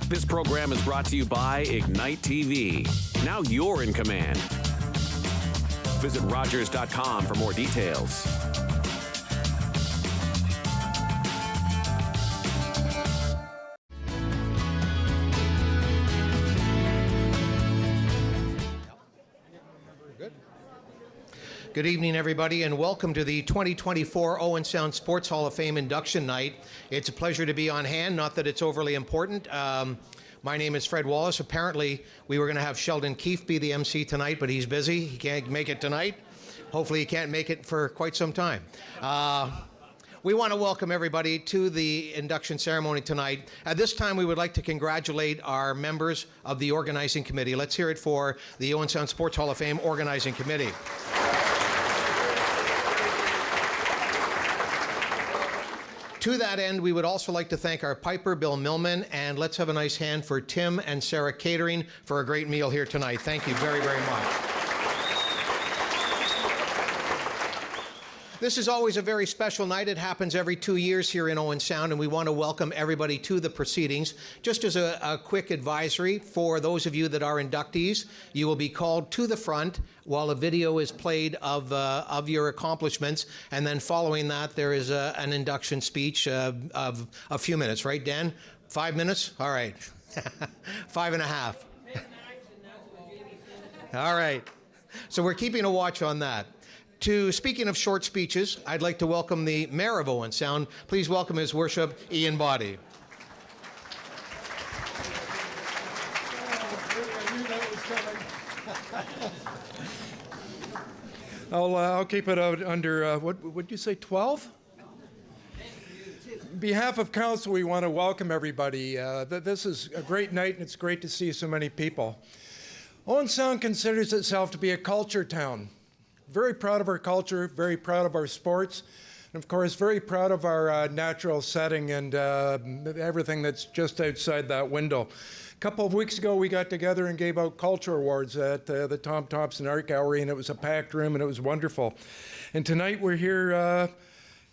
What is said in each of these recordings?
This program is brought to you by Ignite TV. Now you're in command. Visit Rogers.com for more details. Good evening, everybody, and welcome to the 2024 Owen Sound Sports Hall of Fame induction night. It's a pleasure to be on hand, not that it's overly important. My name is Fred Wallace. Apparently, we were going to have Sheldon Keefe be the MC tonight, but he's busy. He can't make it tonight. Hopefully, he can't make it for quite some time. We want to welcome everybody to the induction ceremony tonight. At this time, we would like to congratulate our members of the organizing committee. Let's hear it for the Owen Sound Sports Hall of Fame organizing committee. To that end, we would also like to thank our piper, Bill Millman, and let's have a nice hand for Tim and Sarah Catering for a great meal here tonight. Thank you very, very much. This is always a very special night. It happens every 2 years here in Owen Sound, and we want to welcome everybody to the proceedings. Just as a quick advisory, for those of you that are inductees, you will be called to the front while a video is played of your accomplishments, and then following that, there is an induction speech of a few minutes, right, Dan? 5 minutes? All right. 5.5. All right. So we're keeping a watch on that. Speaking of short speeches, I'd like to welcome the Mayor of Owen Sound. Please welcome His Worship, Ian Boddy. I'll keep it out under, what would you say, 12? On behalf of council, we want to welcome everybody. This is a great night, and it's great to see so many people. Owen Sound considers itself to be a culture town. Very proud of our culture, very proud of our sports, and of course, very proud of our natural setting and everything that's just outside that window. A couple of weeks ago, we got together and gave out culture awards at the Tom Thompson Art Gallery, and it was a packed room, and it was wonderful. And tonight, we're here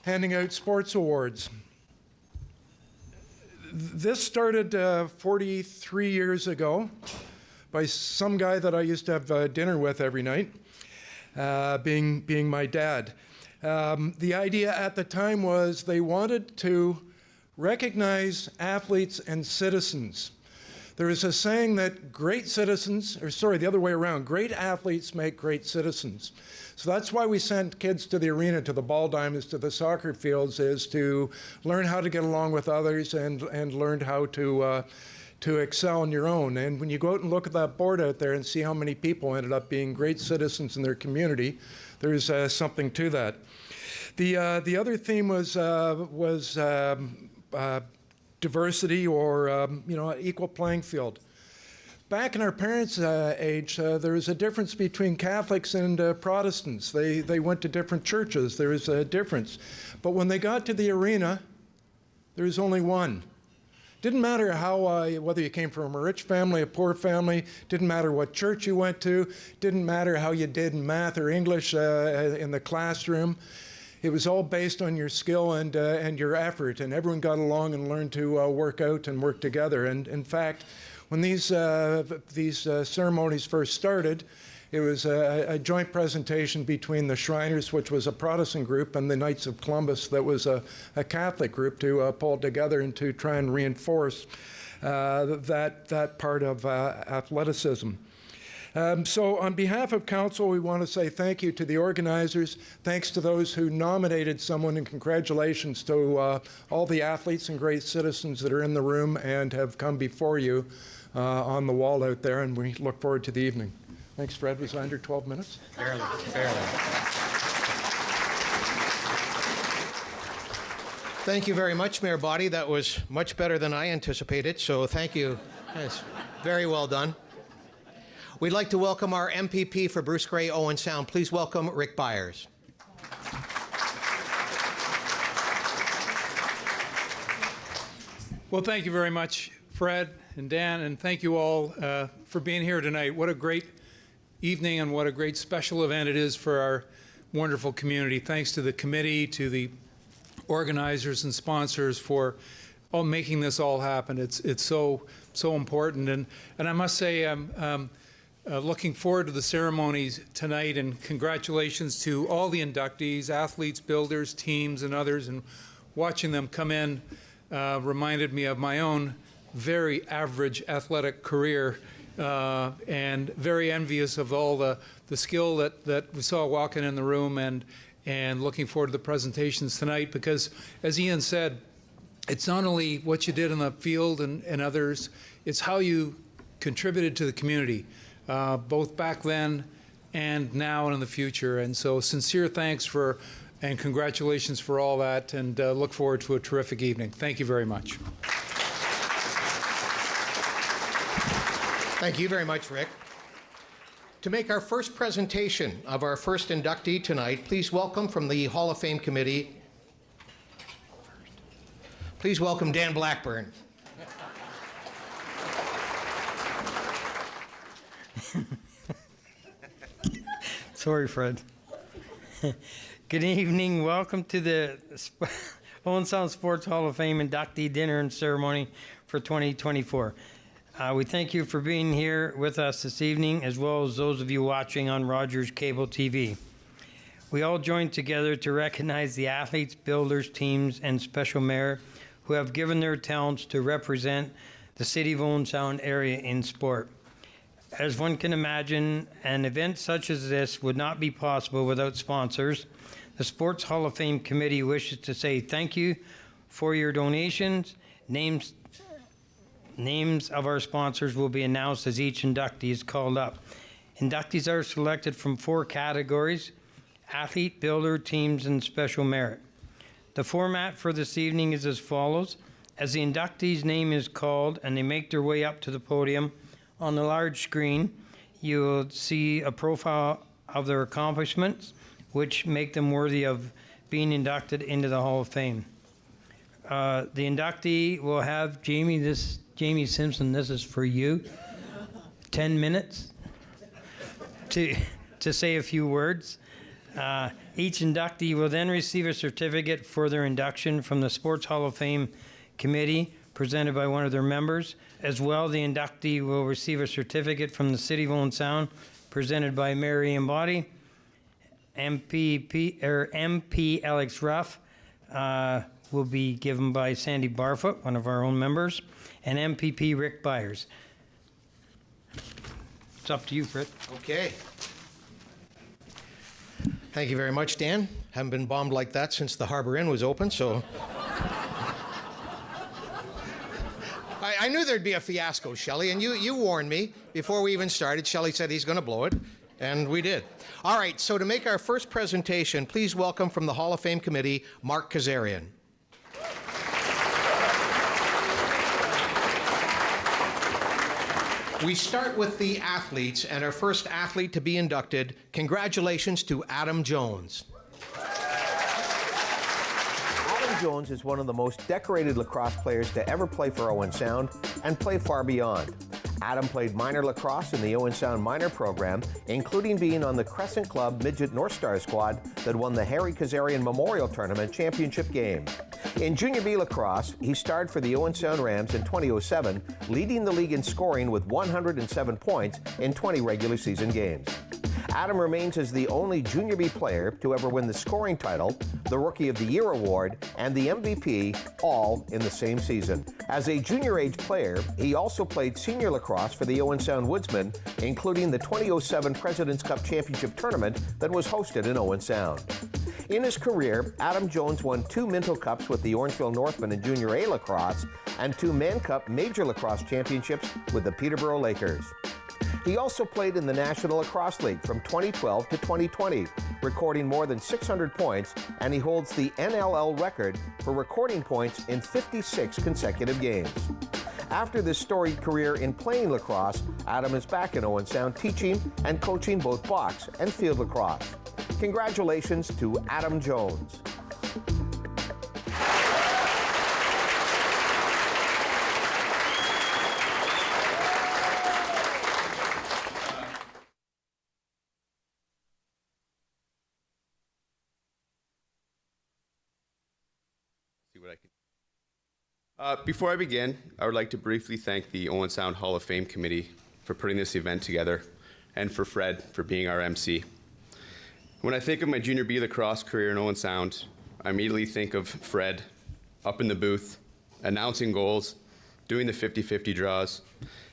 handing out sports awards. This started 43 years ago by some guy that I used to have dinner with every night. Being my dad. The idea at the time was they wanted to recognize athletes and citizens. There is a saying that great athletes make great citizens. So that's why we sent kids to the arena, to the ball diamonds, to the soccer fields, is to learn how to get along with others and learn how to excel on your own. And when you go out and look at that board out there and see how many people ended up being great citizens in their community, there's something to that. The other theme was diversity or equal playing field. Back in our parents' age, there was a difference between Catholics and Protestants. They went to different churches. There was a difference. But when they got to the arena, there was only one. Didn't matter whether you came from a rich family, a poor family, didn't matter what church you went to, didn't matter how you did in math or English in the classroom. It was all based on your skill and your effort, and everyone got along and learned to work out and work together. And in fact, when these ceremonies first started, it was a joint presentation between the Shriners, which was a Protestant group, and the Knights of Columbus, that was a Catholic group, to pull together and to try and reinforce that part of athleticism. So on behalf of council, we want to say thank you to the organizers, thanks to those who nominated someone, and congratulations to all the athletes and great citizens that are in the room and have come before you on the wall out there, and we look forward to the evening. Thanks, Fred. Was I under 12 minutes? Barely. Thank you very much, Mayor Boddy. That was much better than I anticipated, so thank you. Yes, very well done. We'd like to welcome our MPP for Bruce Grey, Owen Sound. Please welcome Rick Byers. Well, thank you very much, Fred and Dan, and thank you all for being here tonight. What a great evening and what a great special event it is for our wonderful community. Thanks to the committee, to the organizers and sponsors for making this all happen. It's so important, and I must say I'm looking forward to the ceremonies tonight, and congratulations to all the inductees, athletes, builders, teams, and others. And watching them come in reminded me of my own very average athletic career, and very envious of all the skill that we saw walking in the room, and looking forward to the presentations tonight, because as Ian said, it's not only what you did in the field and others, it's how you contributed to the community, both back then and now and in the future. And so sincere thanks and congratulations for all that, and look forward to a terrific evening. Thank you very much. Thank you very much, Rick. To make our first presentation of our first inductee tonight, please welcome from the Hall of Fame Committee, please welcome Dan Blackburn. Sorry, Fred. Good evening. Welcome to the Owen Sound Sports Hall of Fame inductee dinner and ceremony for 2024. We thank you for being here with us this evening, as well as those of you watching on Rogers Cable TV. We all join together to recognize the athletes, builders, teams, and special mayor who have given their talents to represent the city of Owen Sound area in sport. As one can imagine, an event such as this would not be possible without sponsors. The Sports Hall of Fame Committee wishes to say thank you for your donations. Names of our sponsors will be announced as each inductee is called up. Inductees are selected from 4 categories: athlete, builder, teams, and special merit. The format for this evening is as follows. As the inductee's name is called and they make their way up to the podium, on the large screen, you will see a profile of their accomplishments, which make them worthy of being inducted into the Hall of Fame. The inductee will have Jamie Simpson, this is for you, 10 minutes to say a few words. Each inductee will then receive a certificate for their induction from the Sports Hall of Fame Committee, presented by one of their members. As well, the inductee will receive a certificate from the City of Owen Sound, presented by Mayor Ian Boddy. MP Alex Ruff will be given by Sandy Barfoot, one of our own members, and MPP Rick Byers. It's up to you, Fred. Okay. Thank you very much, Dan. Haven't been bombed like that since the Harbor Inn was open, so. I knew there'd be a fiasco, Shelley, and you warned me before we even started. Shelley said he's going to blow it, and we did. All right, so to make our first presentation, please welcome from the Hall of Fame Committee, Mark Kazarian. We start with the athletes, and our first athlete to be inducted, congratulations to Adam Jones. Adam Jones is one of the most decorated lacrosse players to ever play for Owen Sound and play far beyond. Adam played minor lacrosse in the Owen Sound minor program, including being on the Crescent Club Midget North Star squad that won the Harry Kazarian Memorial Tournament championship game. In Junior B lacrosse, he starred for the Owen Sound Rams in 2007, leading the league in scoring with 107 points in 20 regular season games. Adam remains as the only Junior B player to ever win the scoring title, the Rookie of the Year award, and the MVP, all in the same season. As a junior-age player, he also played senior lacrosse for the Owen Sound Woodsmen, including the 2007 President's Cup Championship Tournament that was hosted in Owen Sound. In his career, Adam Jones won 2 Minto Cups with the Orangeville Northmen in Junior A lacrosse and 2 Mann Cup Major Lacrosse Championships with the Peterborough Lakers. He also played in the National Lacrosse League from 2012 to 2020, recording more than 600 points, and he holds the NLL record for recording points in 56 consecutive games. After this storied career in playing lacrosse, Adam is back in Owen Sound teaching and coaching both box and field lacrosse. Congratulations to Adam Jones. See what I can. Before I begin, I would like to briefly thank the Owen Sound Hall of Fame Committee for putting this event together, and for Fred for being our MC. When I think of my junior B lacrosse career in Owen Sound, I immediately think of Fred up in the booth, announcing goals, doing the 50-50 draws,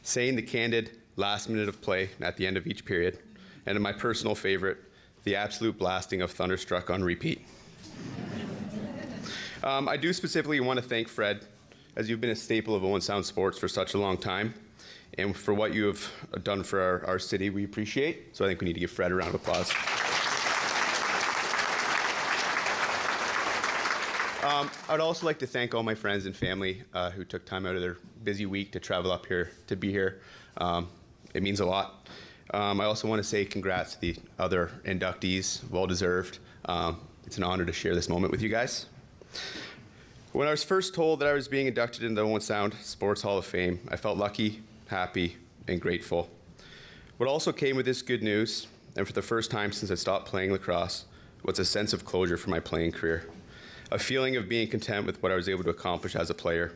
saying the candid last minute of play at the end of each period, and in my personal favorite, the absolute blasting of Thunderstruck on repeat. I do specifically want to thank Fred, as you've been a staple of Owen Sound sports for such a long time, and for what you have done for our city, we appreciate. So I think we need to give Fred a round of applause. I'd also like to thank all my friends and family who took time out of their busy week to travel up here to be here. It means a lot. I also want to say congrats to the other inductees, well deserved. It's an honor to share this moment with you guys. When I was first told that I was being inducted into the Owen Sound Sports Hall of Fame, I felt lucky, happy, and grateful. What also came with this good news, and for the first time since I stopped playing lacrosse, was a sense of closure for my playing career. A feeling of being content with what I was able to accomplish as a player.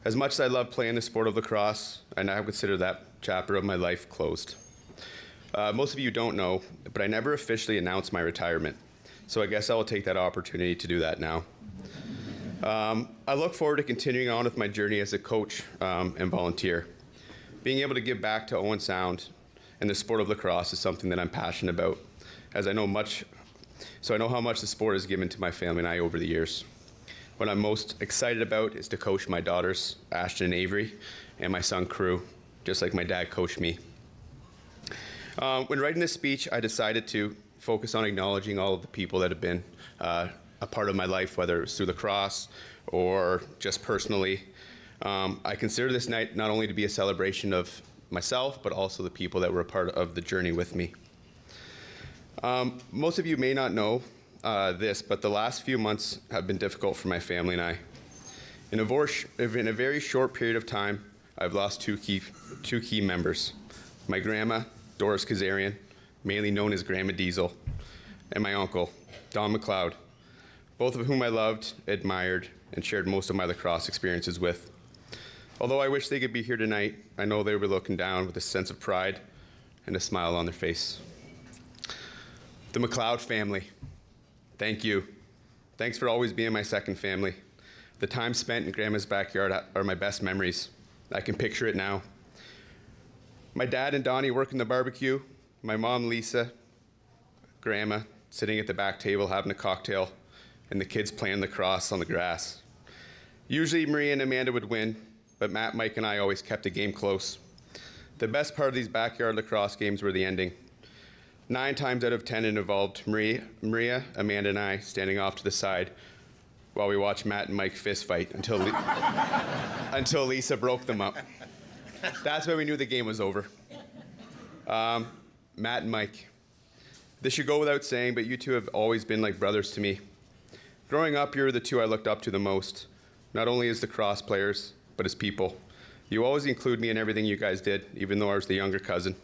As much as I love playing the sport of lacrosse, I now consider that chapter of my life closed. Most of you don't know, but I never officially announced my retirement, so I guess I will take that opportunity to do that now. I look forward to continuing on with my journey as a coach and volunteer. Being able to give back to Owen Sound and the sport of lacrosse is something that I'm passionate about, as I know how much the sport has given to my family and I over the years. What I'm most excited about is to coach my daughters, Ashton and Avery, and my son, Crew, just like my dad coached me. When writing this speech, I decided to focus on acknowledging all of the people that have been a part of my life, whether it was through lacrosse or just personally. I consider this night not only to be a celebration of myself, but also the people that were a part of the journey with me. Most of you may not know this, but the last few months have been difficult for my family and I. In a very short period of time, I've lost two key members. My grandma, Doris Kazarian, mainly known as Grandma Diesel, and my uncle, Don McLeod, both of whom I loved, admired, and shared most of my lacrosse experiences with. Although I wish they could be here tonight, I know they were looking down with a sense of pride and a smile on their face. The McLeod family, thank you. Thanks for always being my second family. The time spent in Grandma's backyard are my best memories. I can picture it now. My dad and Donnie working the barbecue, my mom Lisa, Grandma sitting at the back table having a cocktail, and the kids playing lacrosse on the grass. Usually Maria and Amanda would win, but Matt, Mike, and I always kept the game close. The best part of these backyard lacrosse games were the ending. 9 times out of 10 it involved Maria, Amanda, and I standing off to the side while we watched Matt and Mike fist fight until Lisa broke them up. That's when we knew the game was over. Matt and Mike. This should go without saying, but you two have always been like brothers to me. Growing up, you were the two I looked up to the most, not only as lacrosse players, but as people. You always include me in everything you guys did, even though I was the younger cousin.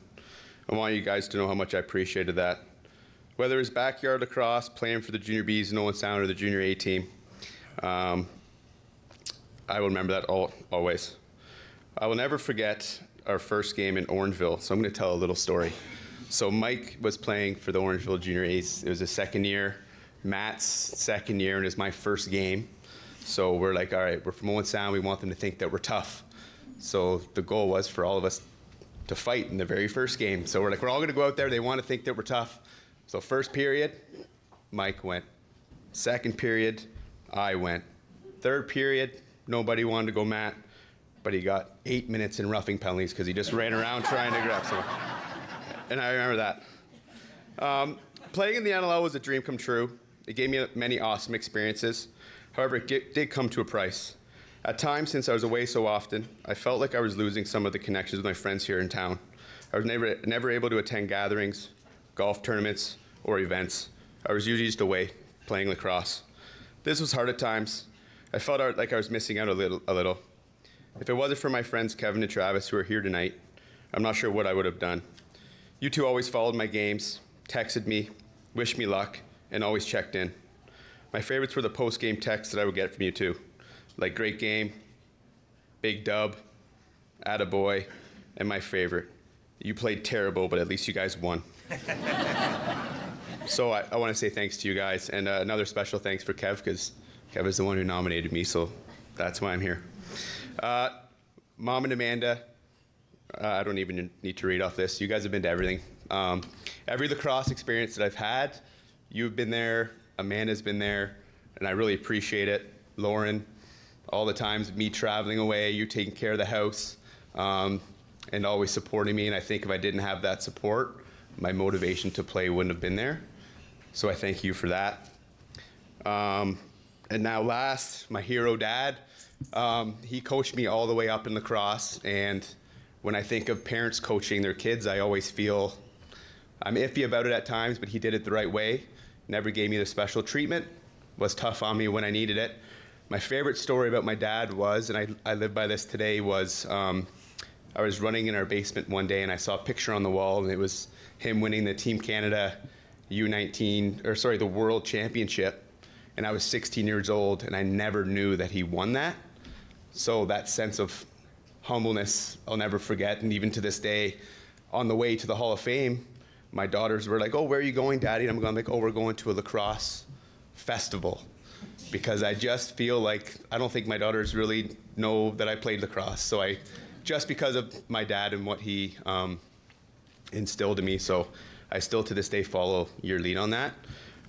I want you guys to know how much I appreciated that. Whether it's backyard lacrosse, playing for the Junior Bs in Owen Sound or the Junior A team, I will remember that always. I will never forget our first game in Orangeville, so I'm going to tell a little story. So Mike was playing for the Orangeville Junior A's. It was his second year. Matt's second year, and it was my first game. So we're like, all right, we're from Owen Sound. We want them to think that we're tough. So the goal was for all of us to fight in the very first game. So we're like, we're all going to go out there. They want to think that we're tough. So first period, Mike went. Second period, I went. Third period, nobody wanted to go Matt, but he got 8 minutes in roughing penalties because he just ran around trying to grab someone. And I remember that. Playing in the NLL was a dream come true. It gave me many awesome experiences. However, it did come to a price. At times, since I was away so often, I felt like I was losing some of the connections with my friends here in town. I was never able to attend gatherings, golf tournaments, or events. I was usually just away, playing lacrosse. This was hard at times. I felt like I was missing out a little. If it wasn't for my friends Kevin and Travis, who are here tonight, I'm not sure what I would have done. You two always followed my games, texted me, wished me luck, and always checked in. My favorites were the post-game texts that I would get from you two. like great game, big dub, attaboy, and my favorite, you played terrible, but at least you guys won. So I want to say thanks to you guys, and another special thanks for Kev, because Kev is the one who nominated me, so that's why I'm here. Mom and Amanda, I don't even need to read off this. You guys have been to everything. Every lacrosse experience that I've had, you've been there, Amanda's been there, and I really appreciate it. Lauren, all the times, me traveling away, you taking care of the house, and always supporting me. And I think if I didn't have that support, my motivation to play wouldn't have been there. So I thank you for that. And now last, my hero dad. He coached me all the way up in lacrosse. And when I think of parents coaching their kids, I always feel I'm iffy about it at times, but he did it the right way. Never gave me the special treatment, was tough on me when I needed it. My favorite story about my dad was, and I live by this today, was I was running in our basement one day and I saw a picture on the wall, and it was him winning the Team Canada the World Championship. And I was 16 years old and I never knew that he won that. So that sense of humbleness I'll never forget. And even to this day, on the way to the Hall of Fame, my daughters were like, "Oh, where are you going, Daddy?" And I'm going like, "Oh, we're going to a lacrosse festival." Because I just feel like, I don't think my daughters really know that I played lacrosse. So just because of my dad and what he instilled in me, so I still to this day follow your lead on that.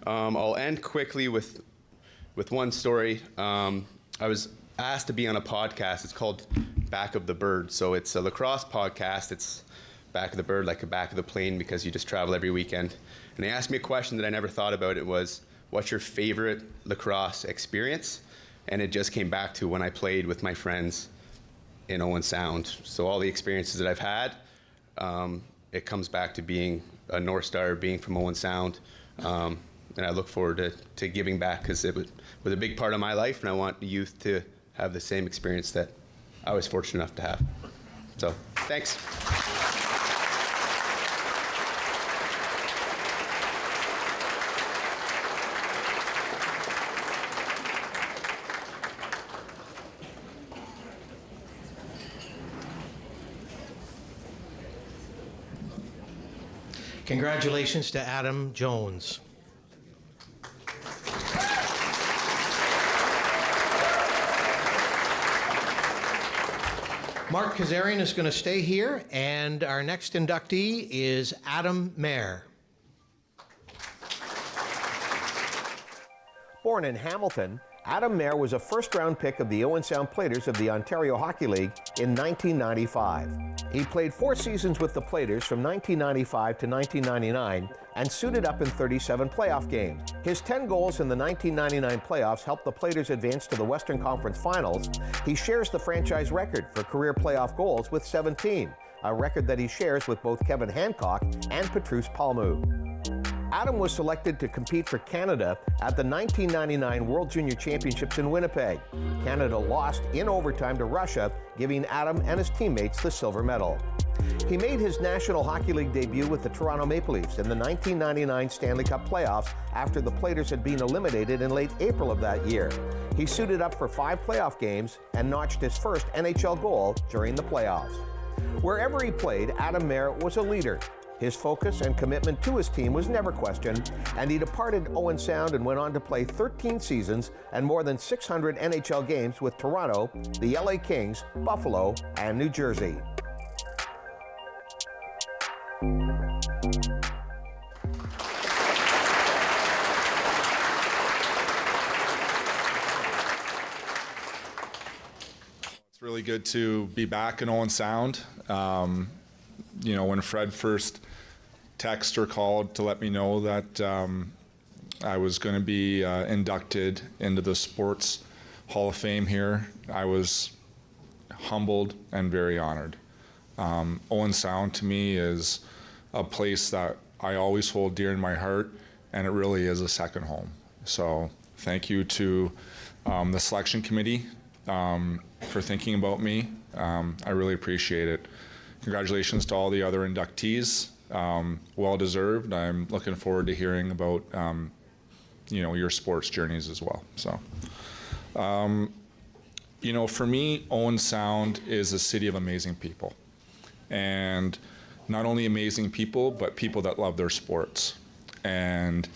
I'll end quickly with one story. I was asked to be on a podcast. It's called Back of the Bird. So it's a lacrosse podcast. It's Back of the Bird, like a back of the plane, because you just travel every weekend. And they asked me a question that I never thought about. It was, what's your favorite lacrosse experience? And it just came back to when I played with my friends in Owen Sound. So all the experiences that I've had, it comes back to being a North Star, being from Owen Sound. And I look forward to giving back, because it was a big part of my life, and I want the youth to have the same experience that I was fortunate enough to have. So, thanks. Congratulations to Adam Jones. Mark Kazarian is going to stay here, and our next inductee is Adam Mayer. Born in Hamilton, Adam Mayer was a first-round pick of the Owen Sound Platers of the Ontario Hockey League in 1995. He played 4 seasons with the Platers from 1995 to 1999 and suited up in 37 playoff games. His 10 goals in the 1999 playoffs helped the Platers advance to the Western Conference Finals. He shares the franchise record for career playoff goals with 17, a record that he shares with both Kevin Hancock and Patrice Palmou. Adam was selected to compete for Canada at the 1999 World Junior Championships in Winnipeg. Canada lost in overtime to Russia, giving Adam and his teammates the silver medal. He made his National Hockey League debut with the Toronto Maple Leafs in the 1999 Stanley Cup playoffs after the Platers had been eliminated in late April of that year. He suited up for 5 playoff games and notched his first NHL goal during the playoffs. Wherever he played, Adam Mayer was a leader. His focus and commitment to his team was never questioned, and he departed Owen Sound and went on to play 13 seasons and more than 600 NHL games with Toronto, the LA Kings, Buffalo, and New Jersey. It's really good to be back in Owen Sound. When Fred first texted or called to let me know that I was going to be inducted into the Sports Hall of Fame here, I was humbled and very honored. Owen Sound to me is a place that I always hold dear in my heart, and it really is a second home. So thank you to the selection committee for thinking about me. I really appreciate it. Congratulations to all the other inductees. Well deserved. I'm looking forward to hearing about your sports journeys as well. So You know, for me, Owen Sound is a city of amazing people. And not only amazing people, but people that love their sports. And,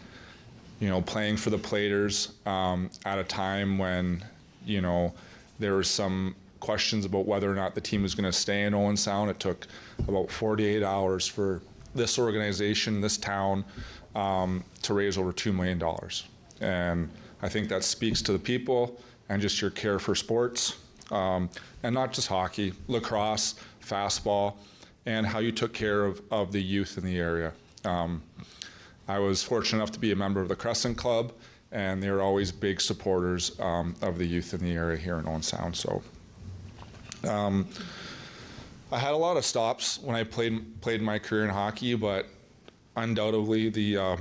you know, playing for the Platers at a time when, you know, there were some questions about whether or not the team was going to stay in Owen Sound. It took about 48 hours for this organization, this town, to raise over $2 million. And I think that speaks to the people and just your care for sports, and not just hockey, lacrosse, fastball, and how you took care of the youth in the area. I was fortunate enough to be a member of the Crescent Club, and they were always big supporters of the youth in the area here in Owen Sound. So I had a lot of stops when I played my career in hockey, but undoubtedly the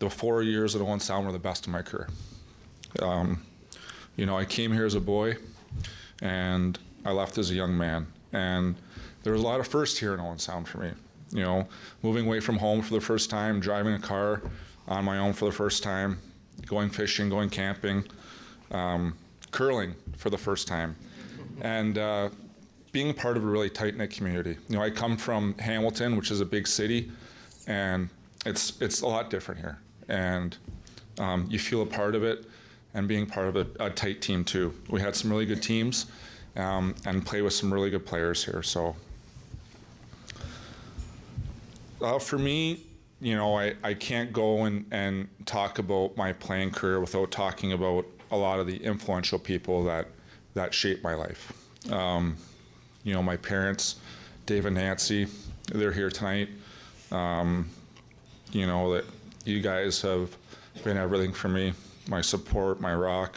4 years at Owen Sound were the best of my career. You know, I came here as a boy, and I left as a young man. And there was a lot of firsts here in Owen Sound for me. You know, moving away from home for the first time, driving a car on my own for the first time, going fishing, going camping, curling for the first time, and being part of a really tight-knit community. You know, I come from Hamilton, which is a big city, and it's a lot different here. And you feel a part of it, and being part of a tight team too. We had some really good teams, and play with some really good players here. So for me, you know, I can't go and talk about my playing career without talking about a lot of the influential people that shaped my life. You know, my parents, Dave and Nancy, they're here tonight. You know, that you guys have been everything for me, my support, my rock,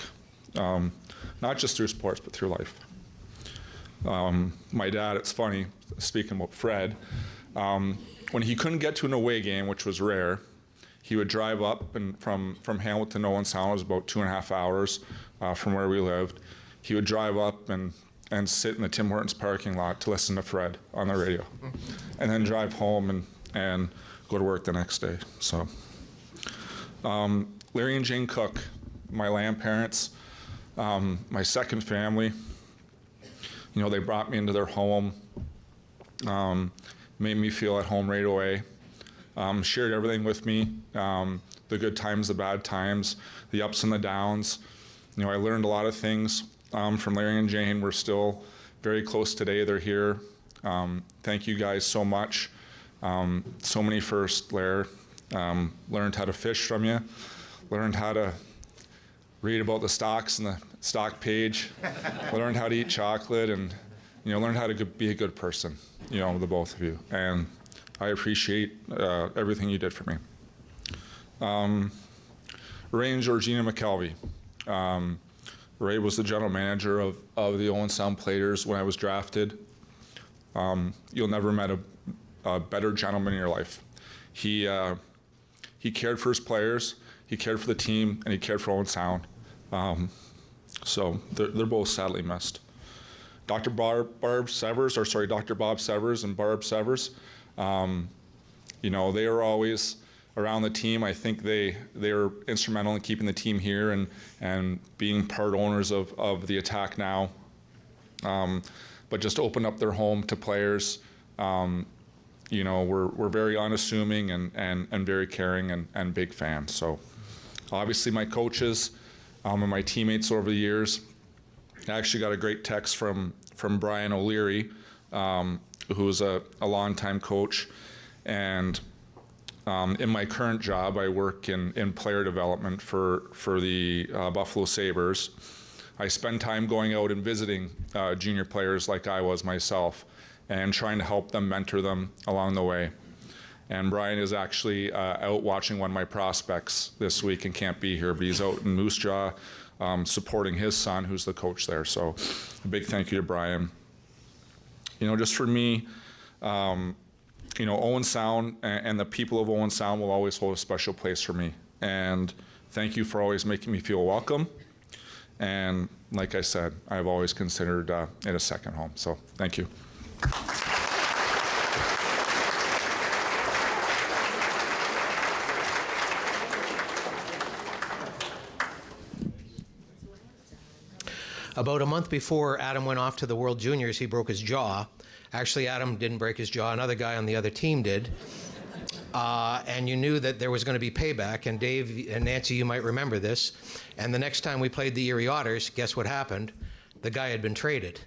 not just through sports, but through life. My dad, it's funny, speaking about Fred, when he couldn't get to an away game, which was rare, he would drive up, and from Hamilton to Owen Sound, it was about 2.5 hours from where we lived. He would drive up and sit in the Tim Hortons parking lot to listen to Fred on the radio, and then drive home and go to work the next day. So, Larry and Jane Cook, my land parents, my second family, you know, they brought me into their home, made me feel at home right away, shared everything with me, the good times, the bad times, the ups and the downs. You know, I learned a lot of things from Larry and Jane. We're still very close today. They're here. Thank you guys so much. So many firsts, Larry. Learned how to fish from you. Learned how to read about the stocks and the stock page. Learned how to eat chocolate, and, you know, learned how to be a good person, you know, the both of you. And I appreciate everything you did for me. Ray and Georgina McKelvey. Ray was the general manager of the Owen Sound Platers when I was drafted. You'll never met a better gentleman in your life. He cared for his players, he cared for the team, and he cared for Owen Sound. So they're both sadly missed. Dr. Bob Severs and Barb Severs, you know, they were always around the team. I think they were instrumental in keeping the team here and being part owners of the Attack now. But just opened up their home to players. You know, we're very unassuming and very caring and big fans. So obviously my coaches and my teammates over the years. I actually got a great text from Brian O'Leary, who's a longtime coach. And in my current job, I work in player development for the Buffalo Sabres. I spend time going out and visiting junior players like I was myself and trying to help them, mentor them along the way. And Brian is actually out watching one of my prospects this week and can't be here, but he's out in Moose Jaw supporting his son, who's the coach there. So a big thank you to Brian. You know, just for me, you know, Owen Sound and the people of Owen Sound will always hold a special place for me. And thank you for always making me feel welcome. And like I said, I've always considered it a second home. So thank you. About a month before Adam went off to the World Juniors, he broke his jaw. Actually, Adam didn't break his jaw. Another guy on the other team did. And you knew that there was going to be payback. And Dave and Nancy, you might remember this. And the next time we played the Erie Otters, guess what happened? The guy had been traded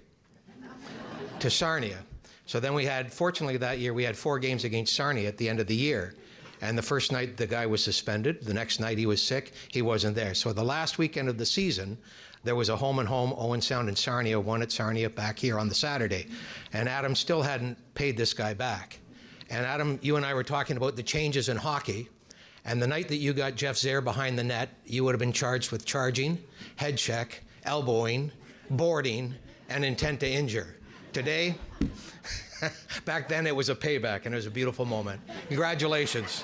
to Sarnia. So then fortunately that year, we had 4 games against Sarnia at the end of the year. And the first night, the guy was suspended. The next night, he was sick. He wasn't there. So the last weekend of the season, there was a home-and-home, Owen Sound and Sarnia, one at Sarnia back here on the Saturday. And Adam still hadn't paid this guy back. And Adam, you and I were talking about the changes in hockey. And the night that you got Jeff Zaire behind the net, you would have been charged with charging, head check, elbowing, boarding, and intent to injure. Today, back then it was a payback, and it was a beautiful moment. Congratulations.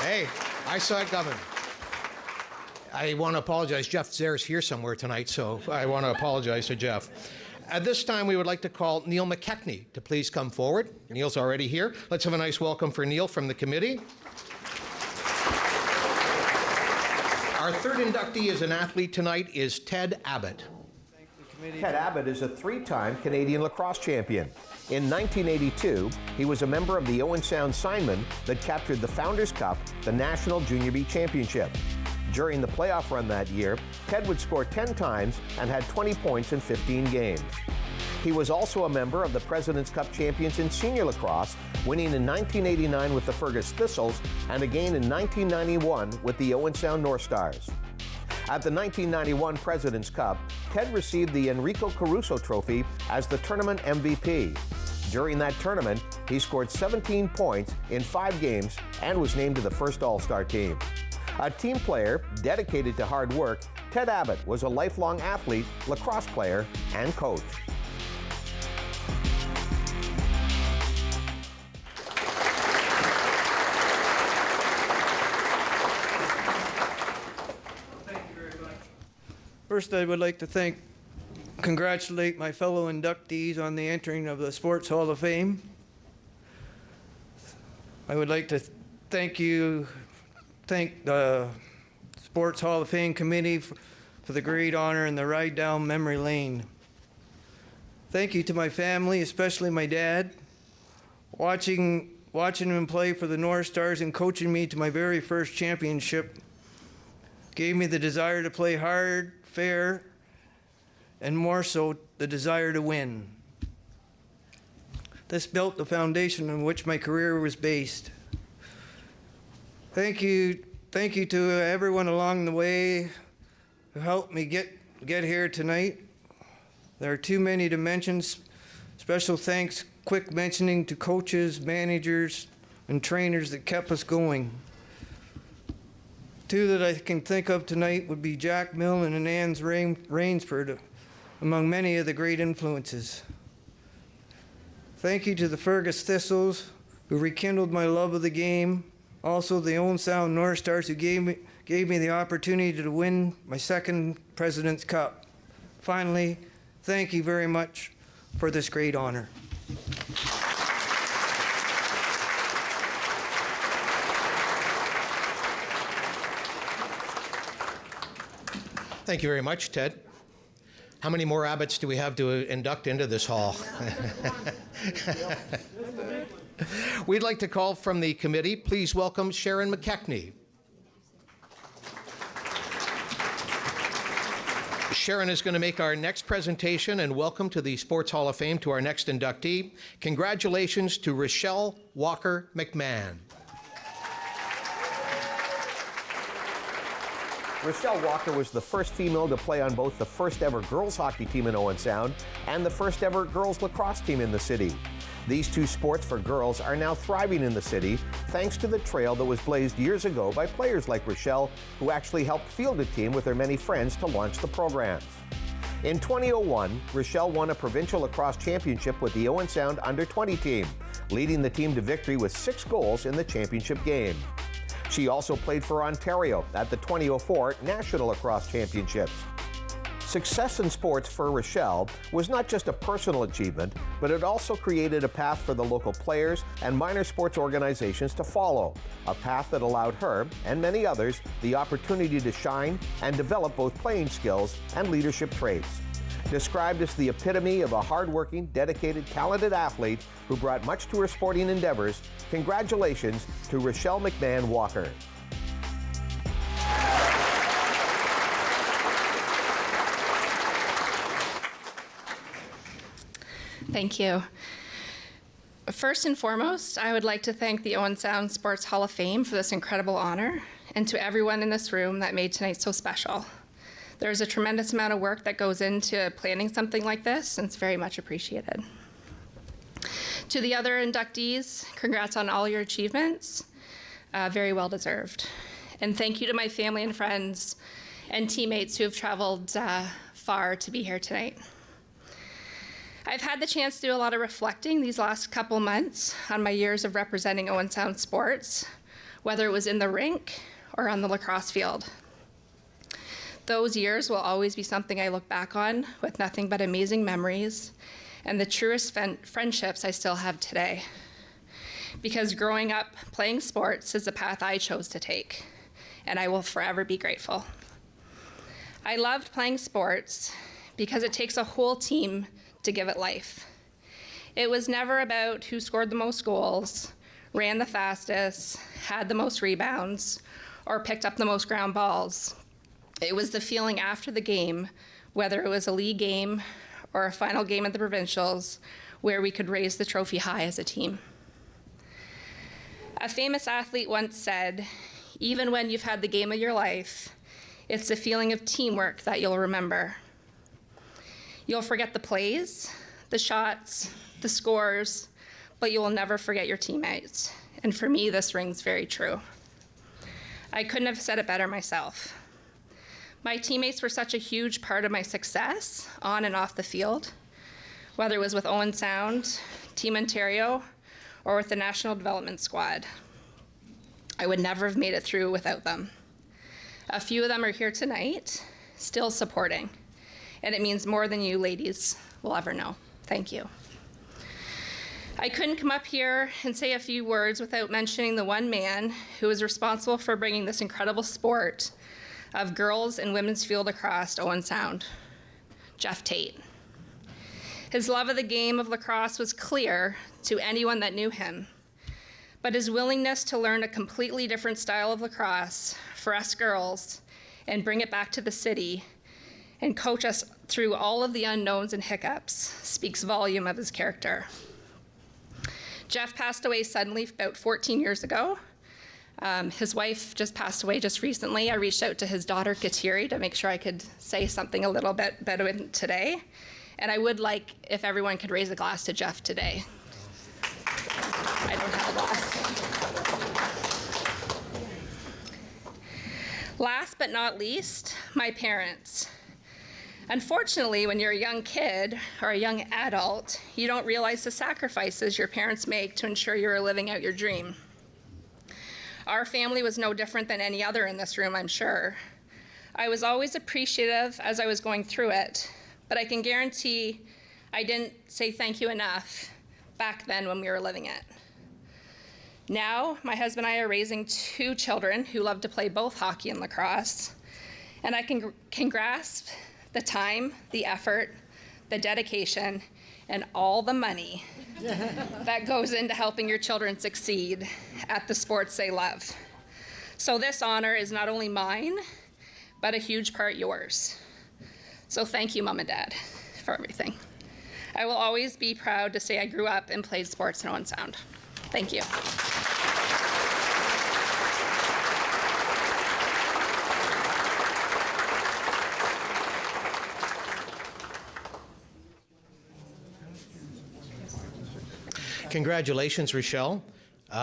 Hey, I saw it coming. I want to apologize. Jeff Zaire's here somewhere tonight, so I want to apologize to Jeff. At this time, we would like to call Neil McKechnie to please come forward. Neil's already here. Let's have a nice welcome for Neil from the committee. Our third inductee as an athlete tonight is Ted Abbott. Ted Abbott is a 3-time Canadian lacrosse champion. In 1982, he was a member of the Owen Sound Signmen that captured the Founders Cup, the National Junior B Championship. During the playoff run that year, Ted would score 10 times and had 20 points in 15 games. He was also a member of the President's Cup champions in senior lacrosse, winning in 1989 with the Fergus Thistles and again in 1991 with the Owen Sound North Stars. At the 1991 President's Cup, Ted received the Enrico Caruso Trophy as the tournament MVP. During that tournament, he scored 17 points in 5 games and was named to the first All-Star team. A team player dedicated to hard work, Ted Abbott was a lifelong athlete, lacrosse player, and coach. First, I would like to congratulate my fellow inductees on the entering of the Sports Hall of Fame. I would like to thank the Sports Hall of Fame committee for the great honor and the ride down memory lane. Thank you to my family, especially my dad. Watching him play for the North Stars and coaching me to my very first championship gave me the desire to play hard, fair, and more so, the desire to win. This built the foundation on which my career was based. Thank you to everyone along the way who helped me get here tonight. There are too many to mention. Special thanks, quick mentioning to coaches, managers, and trainers that kept us going. 2 that I can think of tonight would be Jack Milne and Ann's Rainsford, among many of the great influences. Thank you to the Fergus Thistles, who rekindled my love of the game. Also, the Owen Sound North Stars, who gave me the opportunity to win my second President's Cup. Finally, thank you very much for this great honor. Thank you very much, Ted. How many more Abbotts do we have to induct into this hall? We'd like to call from the committee. Please welcome Sharon McKechnie. Sharon is going to make our next presentation, and welcome to the Sports Hall of Fame to our next inductee. Congratulations to Rochelle Walker McMahon. Rochelle Walker was the first female to play on both the first ever girls hockey team in Owen Sound and the first ever girls lacrosse team in the city. These 2 sports for girls are now thriving in the city thanks to the trail that was blazed years ago by players like Rochelle, who actually helped field a team with her many friends to launch the programs. In 2001, Rochelle won a provincial lacrosse championship with the Owen Sound under-20 team, leading the team to victory with 6 goals in the championship game. She also played for Ontario at the 2004 National Lacrosse Championships. Success in sports for Rochelle was not just a personal achievement, but it also created a path for the local players and minor sports organizations to follow, a path that allowed her, and many others, the opportunity to shine and develop both playing skills and leadership traits. Described as the epitome of a hardworking, dedicated, talented athlete who brought much to her sporting endeavors, congratulations to Rochelle McMahon Walker. Thank you. First and foremost, I would like to thank the Owen Sound Sports Hall of Fame for this incredible honor, and to everyone in this room that made tonight so special. There's a tremendous amount of work that goes into planning something like this, and it's very much appreciated. To the other inductees, congrats on all your achievements. Very well deserved. And thank you to my family and friends and teammates who have traveled far to be here tonight. I've had the chance to do a lot of reflecting these last couple months on my years of representing Owen Sound sports, whether it was in the rink or on the lacrosse field. Those years will always be something I look back on with nothing but amazing memories and the truest friendships I still have today. Because growing up playing sports is the path I chose to take, and I will forever be grateful. I loved playing sports because it takes a whole team to give it life. It was never about who scored the most goals, ran the fastest, had the most rebounds, or picked up the most ground balls. It was the feeling after the game, whether it was a league game or a final game at the provincials, where we could raise the trophy high as a team. A famous athlete once said, even when you've had the game of your life, it's the feeling of teamwork that you'll remember. You'll forget the plays, the shots, the scores, but you will never forget your teammates. And for me, this rings very true. I couldn't have said it better myself. My teammates were such a huge part of my success on and off the field, whether it was with Owen Sound, Team Ontario, or with the National Development Squad. I would never have made it through without them. A few of them are here tonight, still supporting, and it means more than you ladies will ever know. Thank you. I couldn't come up here and say a few words without mentioning the one man who was responsible for bringing this incredible sport of girls and women's field lacrosse to Owen Sound, Jeff Tate. His love of the game of lacrosse was clear to anyone that knew him, but his willingness to learn a completely different style of lacrosse for us girls and bring it back to the city and coach us through all of the unknowns and hiccups speaks volume of his character. Jeff passed away suddenly about 14 years ago. His wife just passed away just recently. I reached out to his daughter, Kateri, to make sure I could say something a little bit better today. And I would like if everyone could raise a glass to Jeff today. I don't have a glass. Last but not least, my parents. Unfortunately, when you're a young kid or a young adult, you don't realize the sacrifices your parents make to ensure you're living out your dream. Our family was no different than any other in this room, I'm sure. I was always appreciative as I was going through it, but I can guarantee I didn't say thank you enough back then when we were living it. Now, my husband and I are raising 2 children who love to play both hockey and lacrosse, and I can grasp the time, the effort, the dedication, and all the money that goes into helping your children succeed at the sports they love. So this honor is not only mine, but a huge part yours. So thank you, Mom and Dad, for everything. I will always be proud to say I grew up and played sports in Owen Sound. Thank you. Congratulations, Rochelle.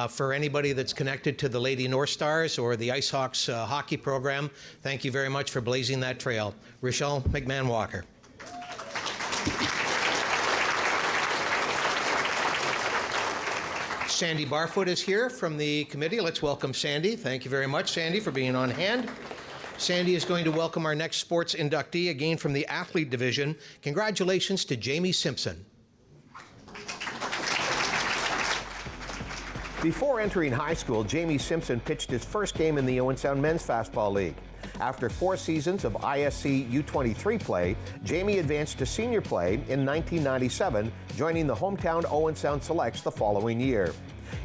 For anybody that's connected to the Lady North Stars or the Ice Hawks hockey program, thank you very much for blazing that trail. Rochelle McMahon Walker. Sandy Barfoot is here from the committee. Let's welcome Sandy. Thank you very much, Sandy, for being on hand. Sandy is going to welcome our next sports inductee, again from the athlete division. Congratulations to Jamie Simpson. Before entering high school, Jamie Simpson pitched his first game in the Owen Sound Men's Fastball League. After 4 seasons of ISC U23 play, Jamie advanced to senior play in 1997, joining the hometown Owen Sound Selects the following year.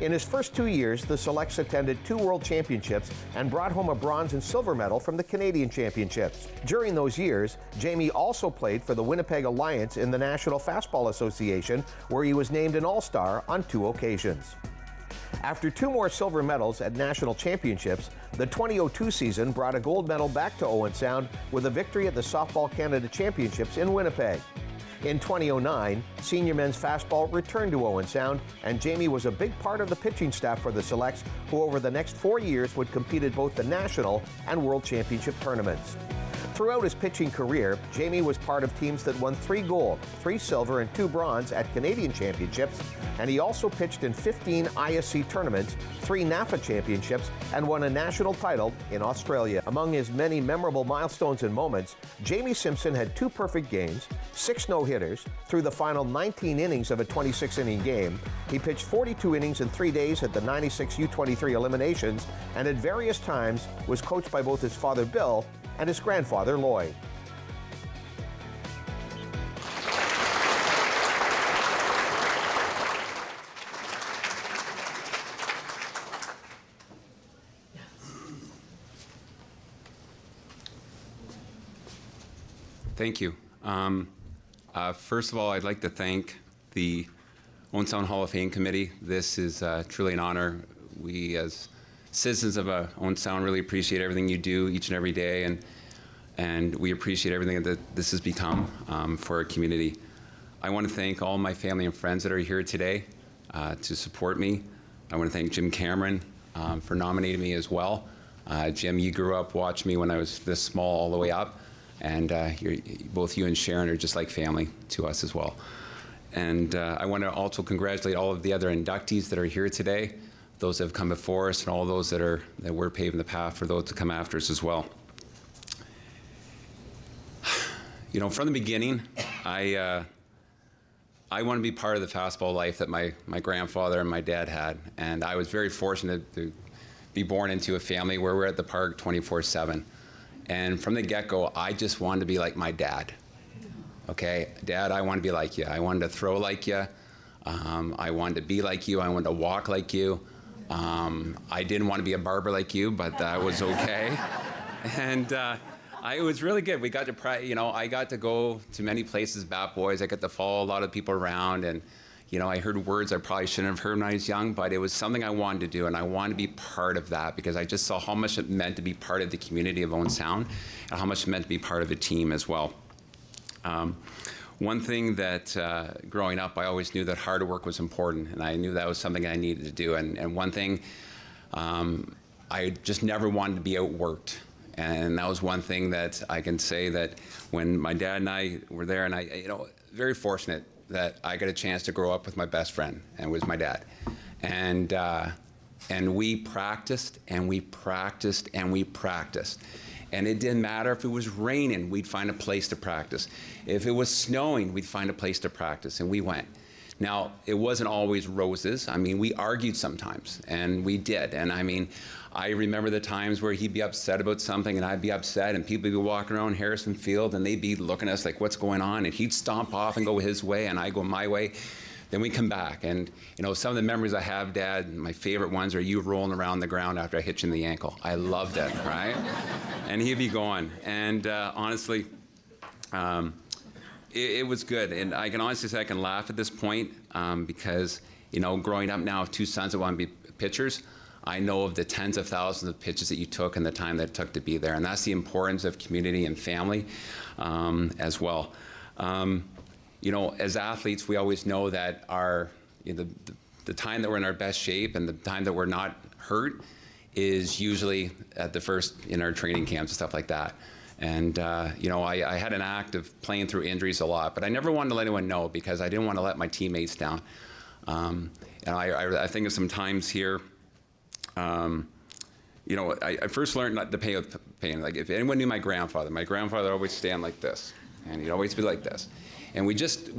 In his first 2 years, the Selects attended 2 World Championships and brought home a bronze and silver medal from the Canadian Championships. During those years, Jamie also played for the Winnipeg Alliance in the National Fastball Association, where he was named an All-Star on 2 occasions. After 2 more silver medals at national championships, the 2002 season brought a gold medal back to Owen Sound with a victory at the Softball Canada Championships in Winnipeg. In 2009, senior men's fastball returned to Owen Sound, and Jamie was a big part of the pitching staff for the Selects, who over the next 4 years would compete at both the national and world championship tournaments. Throughout his pitching career, Jamie was part of teams that won 3 gold, 3 silver, and 2 bronze at Canadian Championships, and he also pitched in 15 ISC tournaments, 3 NAFA championships, and won a national title in Australia. Among his many memorable milestones and moments, Jamie Simpson had 2 perfect games, 6 no-hitters, through the final 19 innings of a 26-inning game. He pitched 42 innings in 3 days at the 96 U23 eliminations, and at various times was coached by both his father Bill and his grandfather Lloyd. Thank you. First of all, I'd like to thank the Owen Sound Hall of Fame Committee. This is truly an honor. We, as citizens of Owen Sound, really appreciate everything you do each and every day, and we appreciate everything that this has become for our community. I want to thank all my family and friends that are here today to support me. I want to thank Jim Cameron for nominating me as well. Jim, you grew up watching me when I was this small all the way up, and both you and Sharon are just like family to us as well. And I want to also congratulate all of the other inductees that are here today, those that have come before us, and all those that we're paving the path for those to come after us as well. You know, from the beginning, I want to be part of the fastball life that my grandfather and my dad had, and I was very fortunate to be born into a family where we're at the park 24/7. And from the get-go, I just wanted to be like my dad. Okay, Dad, I want to be like you. I wanted to throw like you. I wanted to be like you. I wanted to walk like you. I didn't want to be a barber like you, but that was okay. And it was really good. We got to, I got to go to many places, Bat Boys. I got to follow a lot of people around, and I heard words I probably shouldn't have heard when I was young, but it was something I wanted to do, and I wanted to be part of that because I just saw how much it meant to be part of the community of Owen Sound and how much it meant to be part of a team as well. One thing that growing up, I always knew that hard work was important, and I knew that was something I needed to do. And one thing, I just never wanted to be outworked. And that was one thing that I can say that when my dad and I were there, and very fortunate that I got a chance to grow up with my best friend, and it was my dad. And we practiced, and we practiced, and we practiced. And it didn't matter if it was raining, we'd find a place to practice. If it was snowing, we'd find a place to practice, and we went. Now, it wasn't always roses. I mean, we argued sometimes, and we did. And I mean, I remember the times where he'd be upset about something, and I'd be upset, and people would be walking around Harrison Field, and they'd be looking at us like, what's going on? And he'd stomp off and go his way, and I'd go my way. Then we come back, and some of the memories I have, Dad, my favorite ones are you rolling around the ground after I hit you in the ankle. I loved it, right? And he'd be gone. And honestly, it was good. And I can honestly say I can laugh at this point because, growing up now with 2 sons that want to be pitchers, I know of the tens of thousands of pitches that you took and the time that it took to be there. And that's the importance of community and family as well. As athletes, we always know that the time that we're in our best shape and the time that we're not hurt is usually at the first in our training camps and stuff like that. And, I had an act of playing through injuries a lot, but I never wanted to let anyone know because I didn't want to let my teammates down. And I think of some times here, you know, I first learned not to pay with pain. Like, if anyone knew my grandfather always stand like this, and he'd always be like this. And we just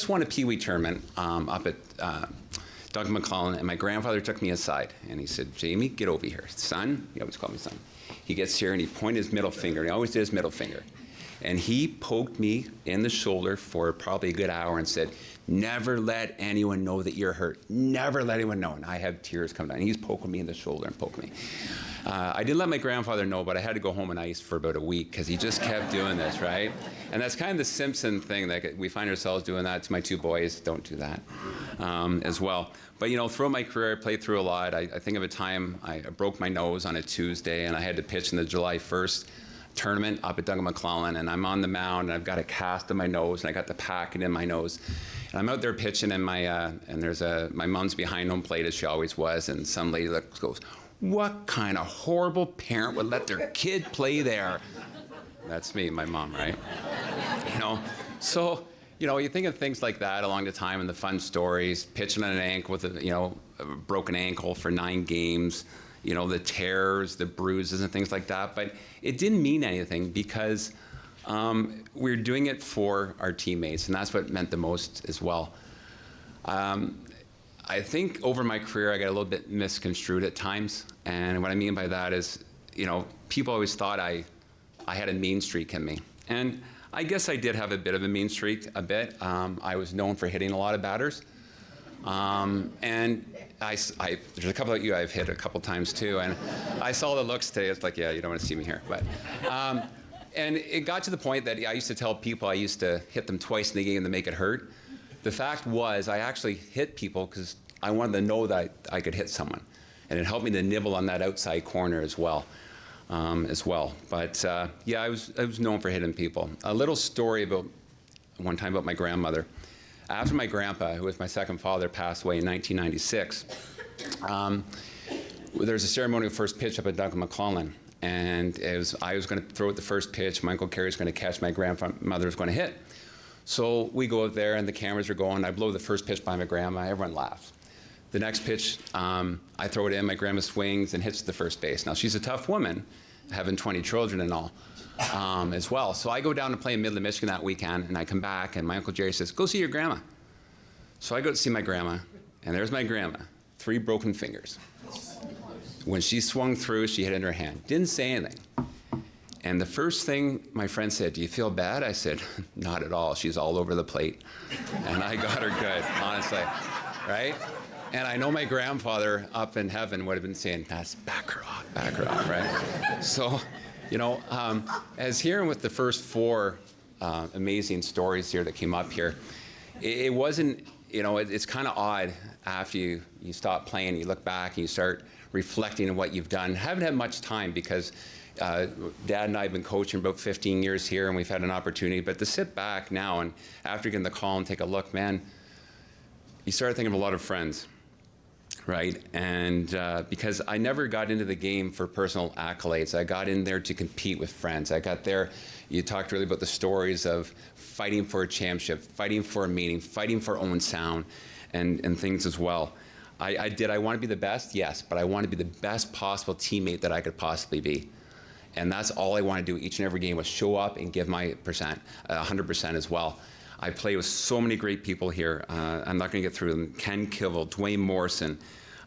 won a Pee Wee tournament up at Doug McClellan, and my grandfather took me aside, and he said, "Jamie, get over here. Son," he always called me son. He gets here, and he pointed his middle finger, and he always did his middle finger. And he poked me in the shoulder for probably a good hour and said, "Never let anyone know that you're hurt. Never let anyone know." And I have tears come down. He's poking me in the shoulder and poking me. I didn't let my grandfather know, but I had to go home on ice for about a week because he just kept doing this, right? And that's kind of the Simpson thing, that we find ourselves doing that to my two boys. Don't do that as well. But, you know, throughout my career, I played through a lot. I think of a time I broke my nose on a Tuesday, and I had to pitch in the July 1st tournament up at Doug McClellan, and I'm on the mound, and I've got a cast on my nose, and I got the packet in my nose. And I'm out there pitching, and my mom's behind home plate, as she always was, and some lady goes, "What kind of horrible parent would let their kid play there?" That's me, my mom, right? You know, so, you know, you think of things like that along the time, and the fun stories, pitching on an ankle with a broken ankle for 9 games, you know, the tears, the bruises and things like that. But it didn't mean anything because we're doing it for our teammates, and that's what meant the most as well. I think over my career, I got a little bit misconstrued at times. And what I mean by that is, you know, people always thought I had a mean streak in me. And I guess I did have a bit of a mean streak, a bit. I was known for hitting a lot of batters. And there's a couple of you I've hit a couple times too. And I saw the looks today. It's like, yeah, you don't want to see me here. But, and it got to the point that I used to tell people I used to hit them twice in the game to make it hurt. The fact was, I actually hit people because I wanted to know that I could hit someone. And it helped me to nibble on that outside corner as well. But yeah, I was known for hitting people. A little story about one time about my grandmother. After my grandpa, who was my second father, passed away in 1996, there was a ceremonial first pitch up at Doug McClellan. And I was going to throw out the first pitch. My Uncle Kerry was going to catch. My grandmother was going to hit. So we go out there, and the cameras are going. I blow the first pitch by my grandma. Everyone laughs. The next pitch, I throw it in. My grandma swings and hits the first base. Now, she's a tough woman, having 20 children and all as well. So I go down to play in Midland, Michigan that weekend, and I come back, and my Uncle Jerry says, "Go see your grandma." So I go to see my grandma, and there's my grandma, 3 broken fingers. When she swung through, she hit it in her hand. Didn't say anything. And the first thing my friend said, "Do you feel bad?" I said, "Not at all. She's all over the plate." And I got her good, honestly, right? And I know my grandfather up in heaven would have been saying, "That's back her off, right?" So, you know, as hearing with the first 4 amazing stories here that came up here, it wasn't, you know, it's kind of odd after you stop playing, you look back and you start reflecting on what you've done. Haven't had much time because Dad and I have been coaching about 15 years here, and we've had an opportunity. But to sit back now and after getting the call and take a look, man, you start thinking of a lot of friends, right? And because I never got into the game for personal accolades. I got in there to compete with friends. I got there, you talked really about the stories of fighting for a championship, fighting for a meeting, fighting for Owen Sound, and things as well. I want to be the best? Yes, but I want to be the best possible teammate that I could possibly be. And that's all I want to do each and every game, was show up and give my 100% as well. I play with so many great people here. I'm not going to get through them. Ken Kivel, Dwayne Morrison,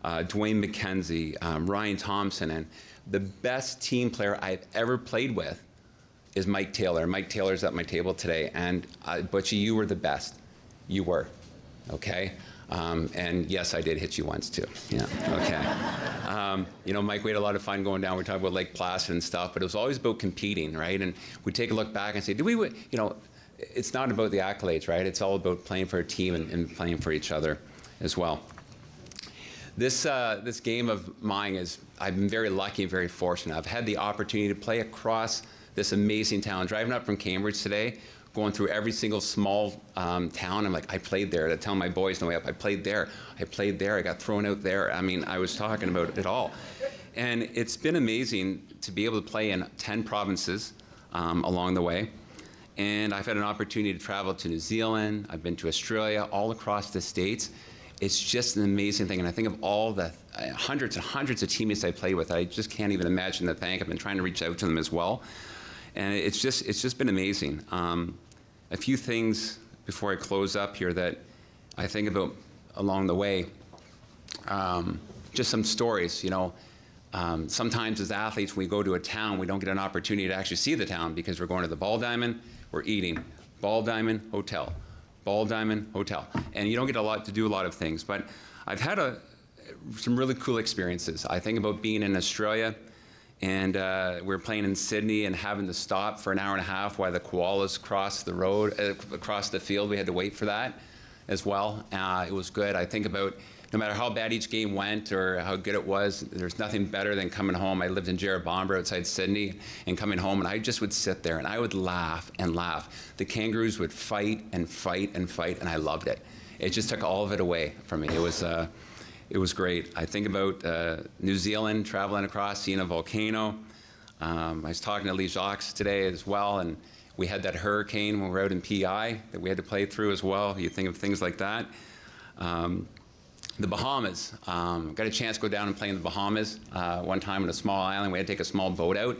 Dwayne McKenzie, Ryan Thompson, and the best team player I've ever played with is Mike Taylor. Mike Taylor's at my table today, and Butchie, you were the best. You were, okay? And yes, I did hit you once too. Yeah, okay. You know, Mike, we had a lot of fun going down. We talked about Lake Placid and stuff, but it was always about competing, right? And we take a look back and say, you know, it's not about the accolades, right? It's all about playing for a team and playing for each other as well. This game of mine I've been very lucky and very fortunate. I've had the opportunity to play across this amazing town. Driving up from Cambridge today, going through every single small town, I'm like, I played there. To tell my boys on the way up, I played there. I played there. I got thrown out there. I mean, I was talking about it all. And it's been amazing to be able to play in 10 provinces along the way. And I've had an opportunity to travel to New Zealand. I've been to Australia, all across the States. it's just an amazing thing. And I think of all the hundreds and hundreds of teammates I played with. I just can't even imagine the thank. I've been trying to reach out to them as well. And it's just been amazing. A few things before I close up here that I think about along the way. Just some stories, you know. Sometimes as athletes, when we go to a town, we don't get an opportunity to actually see the town because we're going to the Ball Diamond, we're eating. Ball Diamond, hotel. Ball Diamond, hotel. And you don't get to do a lot of things. But I've had some really cool experiences. I think about being in Australia, and we were playing in Sydney and having to stop for an hour and a half while the koalas crossed the road, across the field. We had to wait for that as well. It was good. I think about no matter how bad each game went or how good it was, there's nothing better than coming home. I lived in Jerrabomber outside Sydney, and coming home, and I just would sit there and I would laugh and laugh. The Kangaroos would fight and fight and fight, and I loved it. It just took all of it away from me. It was great. I think about New Zealand, traveling across, seeing a volcano. I was talking to Lee Jacques today as well, and we had that hurricane when we were out in PI that we had to play through as well. You think of things like that. The Bahamas. Got a chance to go down and play in the Bahamas one time on a small island. We had to take a small boat out.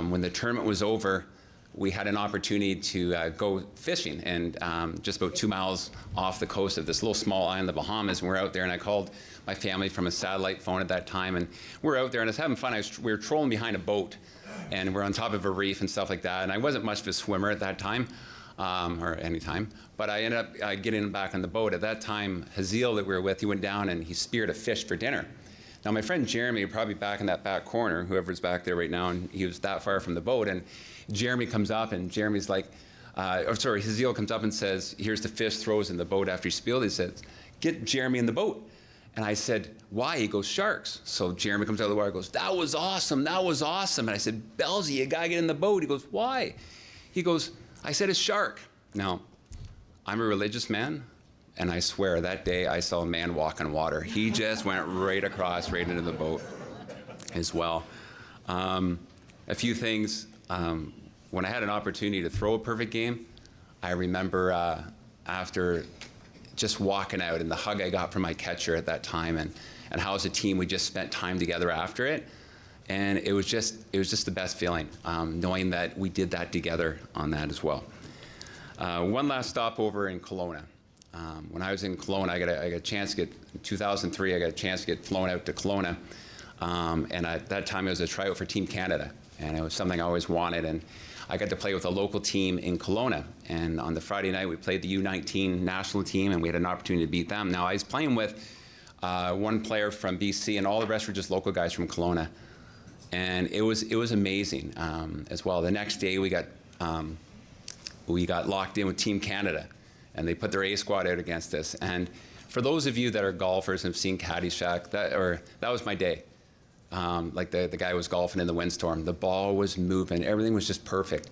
When the tournament was over, we had an opportunity to go fishing, and just about 2 miles off the coast of this little small island, the Bahamas, and we're out there, and I called my family from a satellite phone at that time, and we're out there, and I was having fun. We were trolling behind a boat, and we're on top of a reef and stuff like that, and I wasn't much of a swimmer at that time, or any time, but I ended up getting back on the boat. At that time, Haziel that we were with, he went down and he speared a fish for dinner. Now, my friend Jeremy, probably back in that back corner, whoever's back there right now, and he was that far from the boat, and Jeremy comes up, and Jeremy's like, Haziel comes up and says, here's the fish, throws in the boat after he spilled. He says, get Jeremy in the boat. And I said, why? He goes, sharks. So Jeremy comes out of the water and goes, that was awesome, that was awesome. And I said, Belzy, you gotta get in the boat. He goes, why? He goes, I said, a shark. Now, I'm a religious man, and I swear that day I saw a man walk on water. He just went right across, right into the boat as well. A few things. When I had an opportunity to throw a perfect game, I remember after just walking out and the hug I got from my catcher at that time, and how as a team we just spent time together after it. And it was just the best feeling, knowing that we did that together on that as well. One last stopover in Kelowna. When I was in Kelowna, I got a chance to get, in 2003, I got a chance to get flown out to Kelowna. And at that time, it was a tryout for Team Canada. And it was something I always wanted. And I got to play with a local team in Kelowna. And on the Friday night, we played the U19 national team, and we had an opportunity to beat them. Now, I was playing with one player from BC, and all the rest were just local guys from Kelowna. And it was amazing as well. The next day, we got locked in with Team Canada, and they put their A squad out against us. And for those of you that are golfers and have seen Caddyshack, that was my day. Like the guy was golfing in the windstorm. The ball was moving. Everything was just perfect.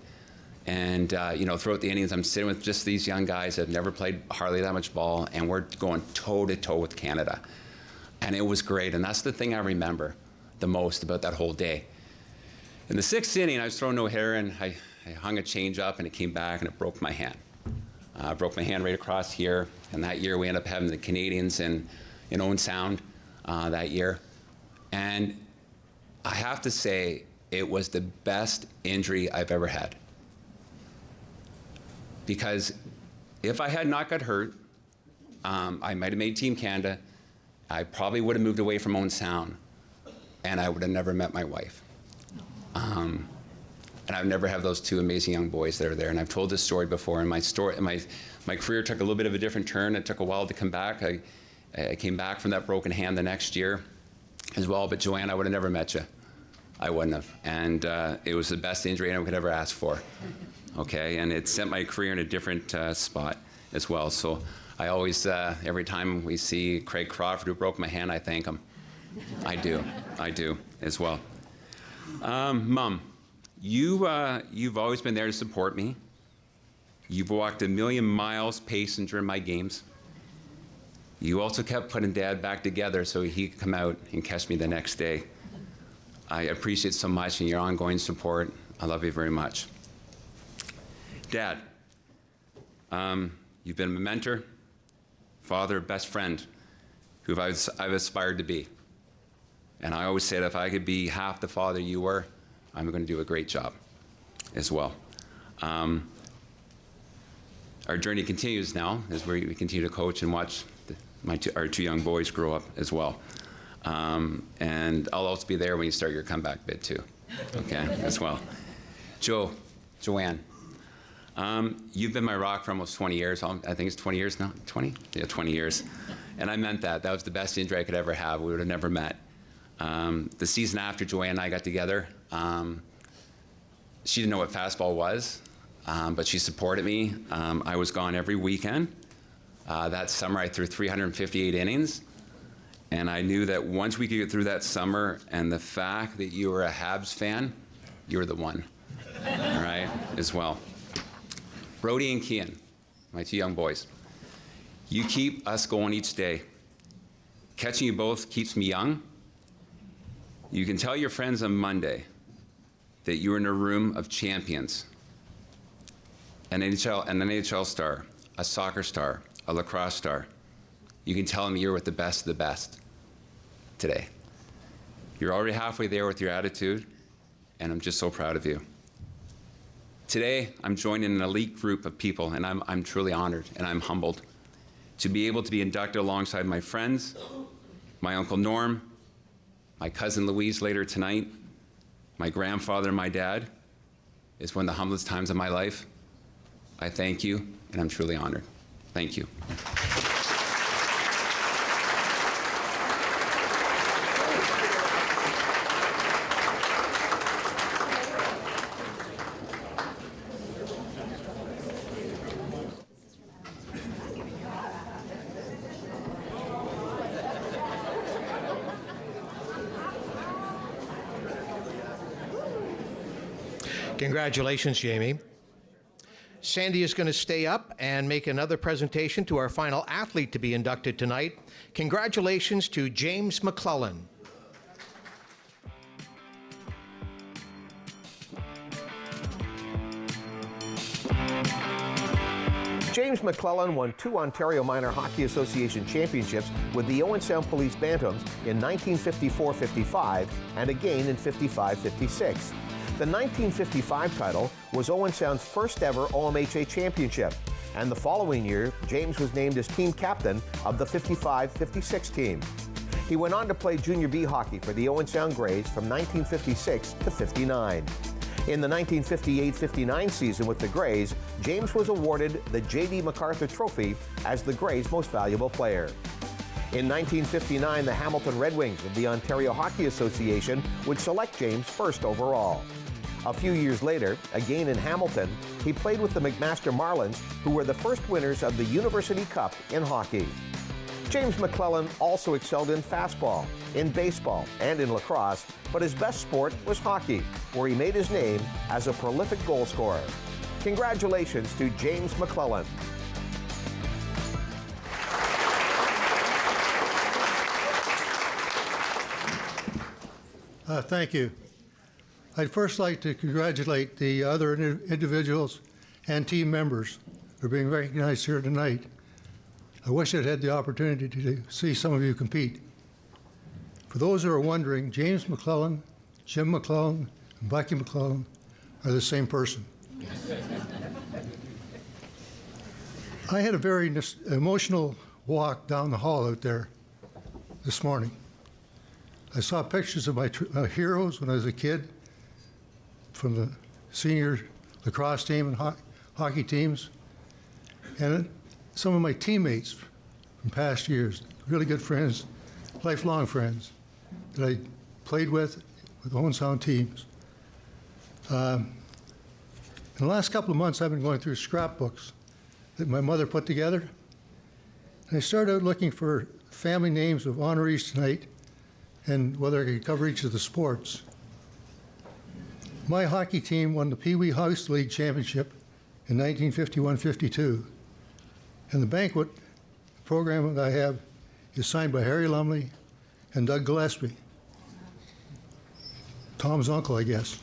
And throughout the innings, I'm sitting with just these young guys that have never played hardly that much ball, and we're going toe to toe with Canada. And it was great. And that's the thing I remember the most about that whole day. In the sixth inning, I was throwing no-hitter, and I hung a change up, and it came back, and it broke my hand. Broke my hand right across here. And that year, we ended up having the Canadians in Owen Sound that year. And I have to say, it was the best injury I've ever had. Because if I had not got hurt, I might have made Team Canada. I probably would have moved away from Owen Sound, and I would have never met my wife. And I've never had those two amazing young boys that are there. And I've told this story before. And my career took a little bit of a different turn. It took a while to come back. I came back from that broken hand the next year as well. But Joanne, I would have never met you. I wouldn't have. And it was the best injury anyone could ever ask for. Okay, and it sent my career in a different spot as well. So I always, every time we see Craig Crawford, who broke my hand, I thank him. I do as well. Mom, you've always been there to support me. You've walked 1,000,000 miles pacing during my games. You also kept putting Dad back together so he could come out and catch me the next day. I appreciate so much and your ongoing support. I love you very much. Dad, you've been a mentor, father, best friend who I've aspired to be. And I always said if I could be half the father you were, I'm going to do a great job as well. Our journey continues now as we continue to coach and watch our two young boys grow up as well. And I'll also be there when you start your comeback bid too, okay, as well. Joanne, you've been my rock for almost 20 years. I think it's 20 years now, 20? Yeah, 20 years. And I meant that. That was the best injury I could ever have. We would have never met. The season after Joanne and I got together, she didn't know what fastball was, but she supported me. I was gone every weekend. That summer, I threw 358 innings. And I knew that once we could get through that summer, and the fact that you were a Habs fan, you were the one, all right, as well. Brody and Kian, my two young boys, you keep us going each day. Catching you both keeps me young. You can tell your friends on Monday that you're in a room of champions, an NHL star, a soccer star, a lacrosse star. You can tell them you're with the best of the best today. You're already halfway there with your attitude, and I'm just so proud of you. Today, I'm joining an elite group of people, and I'm truly honored and I'm humbled to be able to be inducted alongside my friends, my Uncle Norm, my cousin Louise later tonight, my grandfather and my dad. It's one of the humblest times of my life. I thank you, and I'm truly honored. Thank you. Congratulations, Jamie. Sandy is going to stay up and make another presentation to our final athlete to be inducted tonight. Congratulations to James McClellan. James McClellan won 2 Ontario Minor Hockey Association championships with the Owen Sound Police Bantams in 1954-55 and again in 55-56. The 1955 title was Owen Sound's first ever OMHA championship, and the following year, James was named as team captain of the 55-56 team. He went on to play Junior B hockey for the Owen Sound Greys from 1956 to 59. In the 1958-59 season with the Greys, James was awarded the J.D. MacArthur Trophy as the Greys' most valuable player. In 1959, the Hamilton Red Wings of the Ontario Hockey Association would select James first overall. A few years later, again in Hamilton, he played with the McMaster Marlins, who were the first winners of the University Cup in hockey. James McClellan also excelled in fastball, in baseball, and in lacrosse, but his best sport was hockey, where he made his name as a prolific goal scorer. Congratulations to James McClellan. Thank you. I'd first like to congratulate the other individuals and team members for being recognized here tonight. I wish I'd had the opportunity to see some of you compete. For those who are wondering, James McClellan, Jim McClellan, and Bucky McClellan are the same person. I had a very emotional walk down the hall out there this morning. I saw pictures of my heroes when I was a kid from the senior lacrosse team and hockey teams, and some of my teammates from past years, really good friends, lifelong friends that I played with Owen Sound teams. In the last couple of months, I've been going through scrapbooks that my mother put together, and I started out looking for family names of honorees tonight and whether I could cover each of the sports. My hockey team won the Pee Wee House League Championship in 1951-52. And the banquet program that I have is signed by Harry Lumley and Doug Gillespie. Tom's uncle, I guess.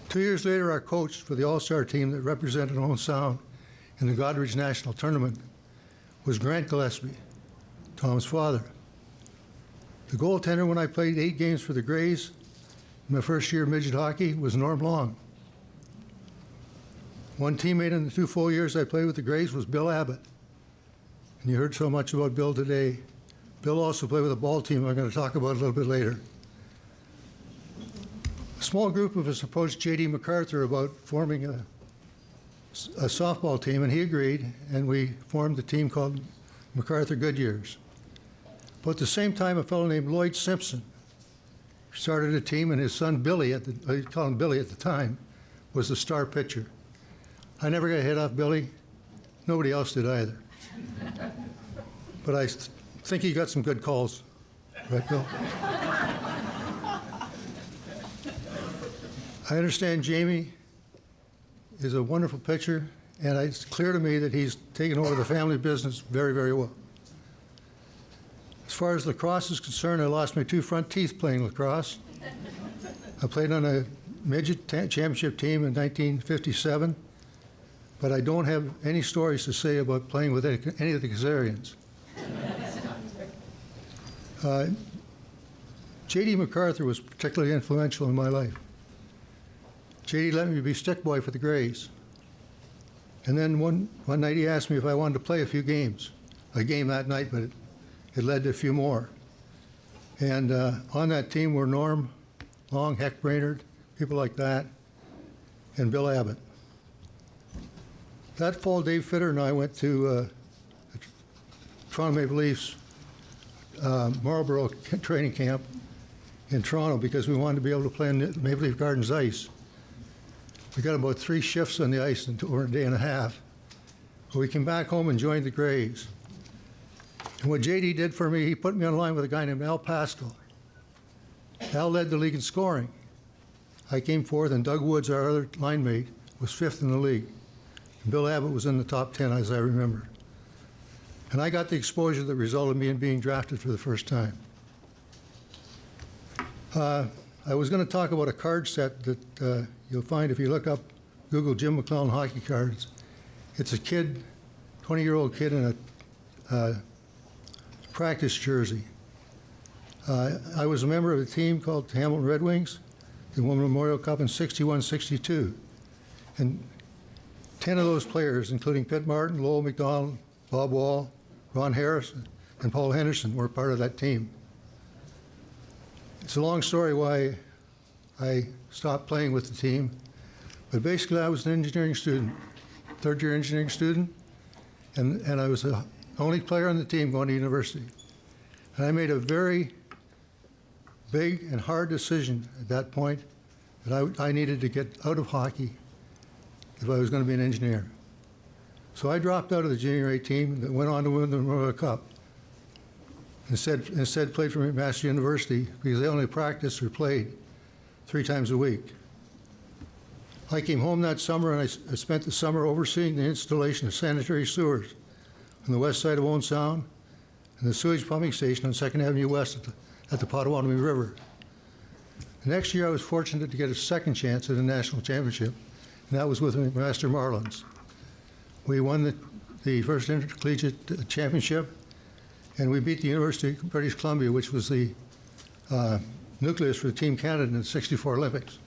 2 years later, I coached for the All-Star team that represented Owen Sound in the Godrich National Tournament was Grant Gillespie, Tom's father. The goaltender when I played 8 games for the Grays in my first year of midget hockey was Norm Long. One teammate in the 2 full years I played with the Grays was Bill Abbott. And you heard so much about Bill today. Bill also played with a ball team I'm going to talk about a little bit later. A small group of us approached J.D. MacArthur about forming a softball team, and he agreed, and we formed a team called MacArthur Goodyears. But at the same time, a fellow named Lloyd Simpson started a team, and his son Billy, I called him Billy at the time, was the star pitcher. I never got a hit off Billy. Nobody else did either. But I think he got some good calls. Right, Bill? I understand Jamie is a wonderful pitcher, and it's clear to me that he's taken over the family business very, very well. As far as lacrosse is concerned, I lost my 2 front teeth playing lacrosse. I played on a midget championship team in 1957, but I don't have any stories to say about playing with any of the Kazarians. J.D. MacArthur was particularly influential in my life. J.D. let me be stick boy for the Grays. And then one night he asked me if I wanted to play a few games. A game that night, but it led to a few more. And on that team were Norm Long, Heck Brainerd, people like that, and Bill Abbott. That fall, Dave Fitter and I went to Toronto Maple Leafs Marlborough training camp in Toronto because we wanted to be able to play on Maple Leaf Gardens ice. We got about 3 shifts on the ice over a day and a half. But we came back home and joined the Grays. And what JD did for me, he put me on line with a guy named Al Pascal. Al led the league in scoring. I came fourth, and Doug Woods, our other line mate, was 5th in the league. And Bill Abbott was in the top 10, as I remember. And I got the exposure that resulted in me in being drafted for the first time. I was going to talk about a card set that you'll find if you look up, Google Jim McClellan hockey cards. It's a kid, 20-year-old kid in a practice jersey. I was a member of a team called Hamilton Red Wings, the Women's Memorial Cup in 61-62. And 10 of those players, including Pitt Martin, Lowell McDonald, Bob Wall, Ron Harris, and Paul Henderson, were part of that team. It's a long story why I stopped playing with the team, but basically I was an engineering student, 3rd-year engineering student, and I was the only player on the team going to university. And I made a very big and hard decision at that point that I needed to get out of hockey if I was going to be an engineer. So I dropped out of the junior A team that went on to win the Memorial Cup. Instead played for McMaster University because they only practiced or played 3 times a week. I came home that summer and I spent the summer overseeing the installation of sanitary sewers on the west side of Owen Sound and the sewage pumping station on 2nd Avenue West at the Potawatomi River. The next year I was fortunate to get a second chance at a national championship, and that was with McMaster Marlins. We won the first intercollegiate championship, and we beat the University of British Columbia, which was the nucleus for Team Canada in the '64 Olympics.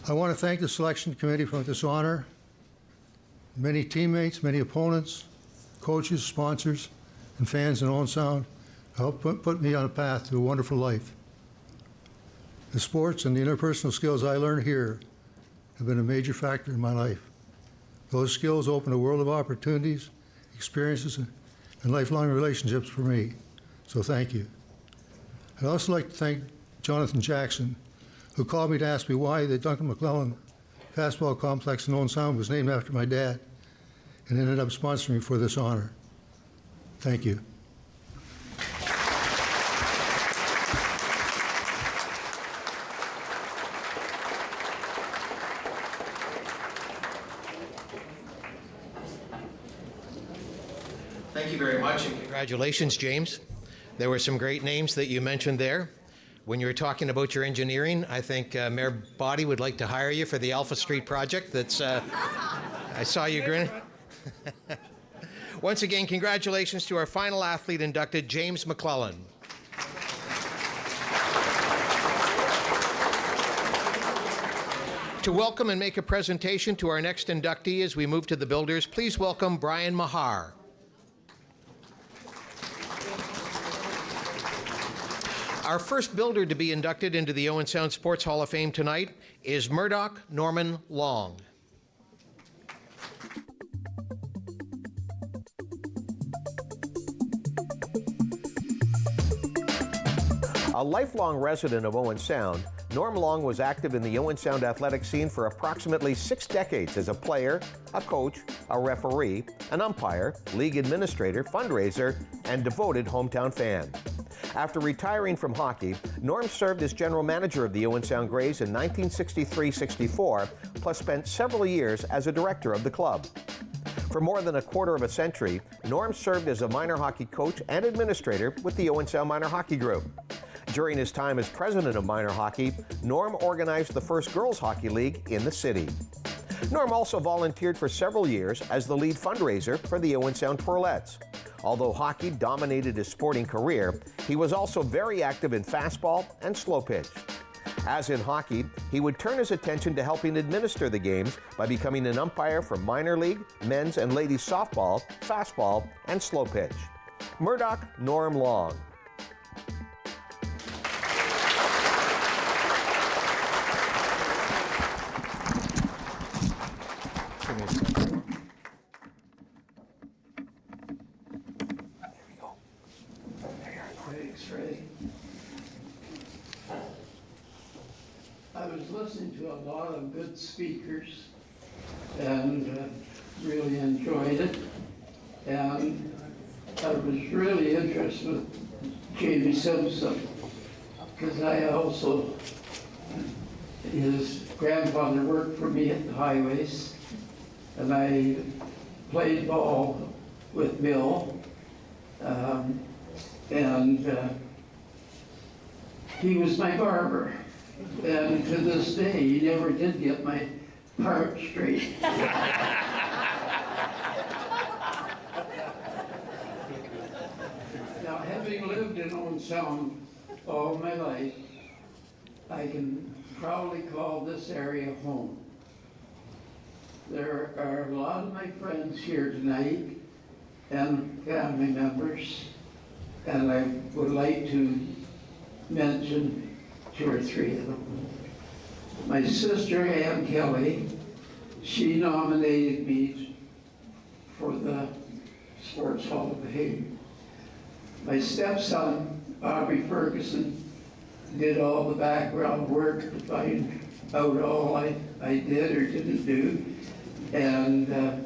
I want to thank the selection committee for this honor, many teammates, many opponents, coaches, sponsors, and fans in Owen Sound who helped put me on a path to a wonderful life. The sports and the interpersonal skills I learned here have been a major factor in my life. Those skills open a world of opportunities, experiences, and lifelong relationships for me. So thank you. I'd also like to thank Jonathan Jackson, who called me to ask me why the Duncan McClellan Fastball Complex in Owen Sound was named after my dad and ended up sponsoring me for this honor. Thank you. Thank you very much, and congratulations, James. There were some great names that you mentioned there. When you were talking about your engineering, I think Mayor Boddy would like to hire you for the Alpha Street project. That's I saw you grinning. Once again, congratulations to our final athlete inducted, James McClellan. To welcome and make a presentation to our next inductee as we move to the builders, please welcome Brian Mahar. Our first builder to be inducted into the Owen Sound Sports Hall of Fame tonight is Murdoch Norman Long. A lifelong resident of Owen Sound, Norm Long was active in the Owen Sound athletic scene for approximately 6 decades as a player, a coach, a referee, an umpire, league administrator, fundraiser, and devoted hometown fan. After retiring from hockey, Norm served as general manager of the Owen Sound Grays in 1963-64, plus spent several years as a director of the club. For more than a quarter of a century, Norm served as a minor hockey coach and administrator with the Owen Sound Minor Hockey Group. During his time as president of minor hockey, Norm organized the first girls hockey league in the city. Norm also volunteered for several years as the lead fundraiser for the Owen Sound Twirlettes. Although hockey dominated his sporting career, he was also very active in fastball and slow pitch. As in hockey, he would turn his attention to helping administer the games by becoming an umpire for minor league, men's and ladies softball, fastball, and slow pitch. Murdoch Norm Long. I was listening to a lot of good speakers and really enjoyed it. And I was really interested with Jamie Simpson because I also, his grandfather worked for me at the highways, and I played ball with Bill. He was my barber. And to this day, he never did get my part straight. Now, having lived in Owen Sound all my life, I can proudly call this area home. There are a lot of my friends here tonight and family members, and I would like to mention 2 or 3 of them. My sister, Ann Kelly, she nominated me for the Sports Hall of Fame. My stepson, Aubrey Ferguson, did all the background work to find out all I did or didn't do, and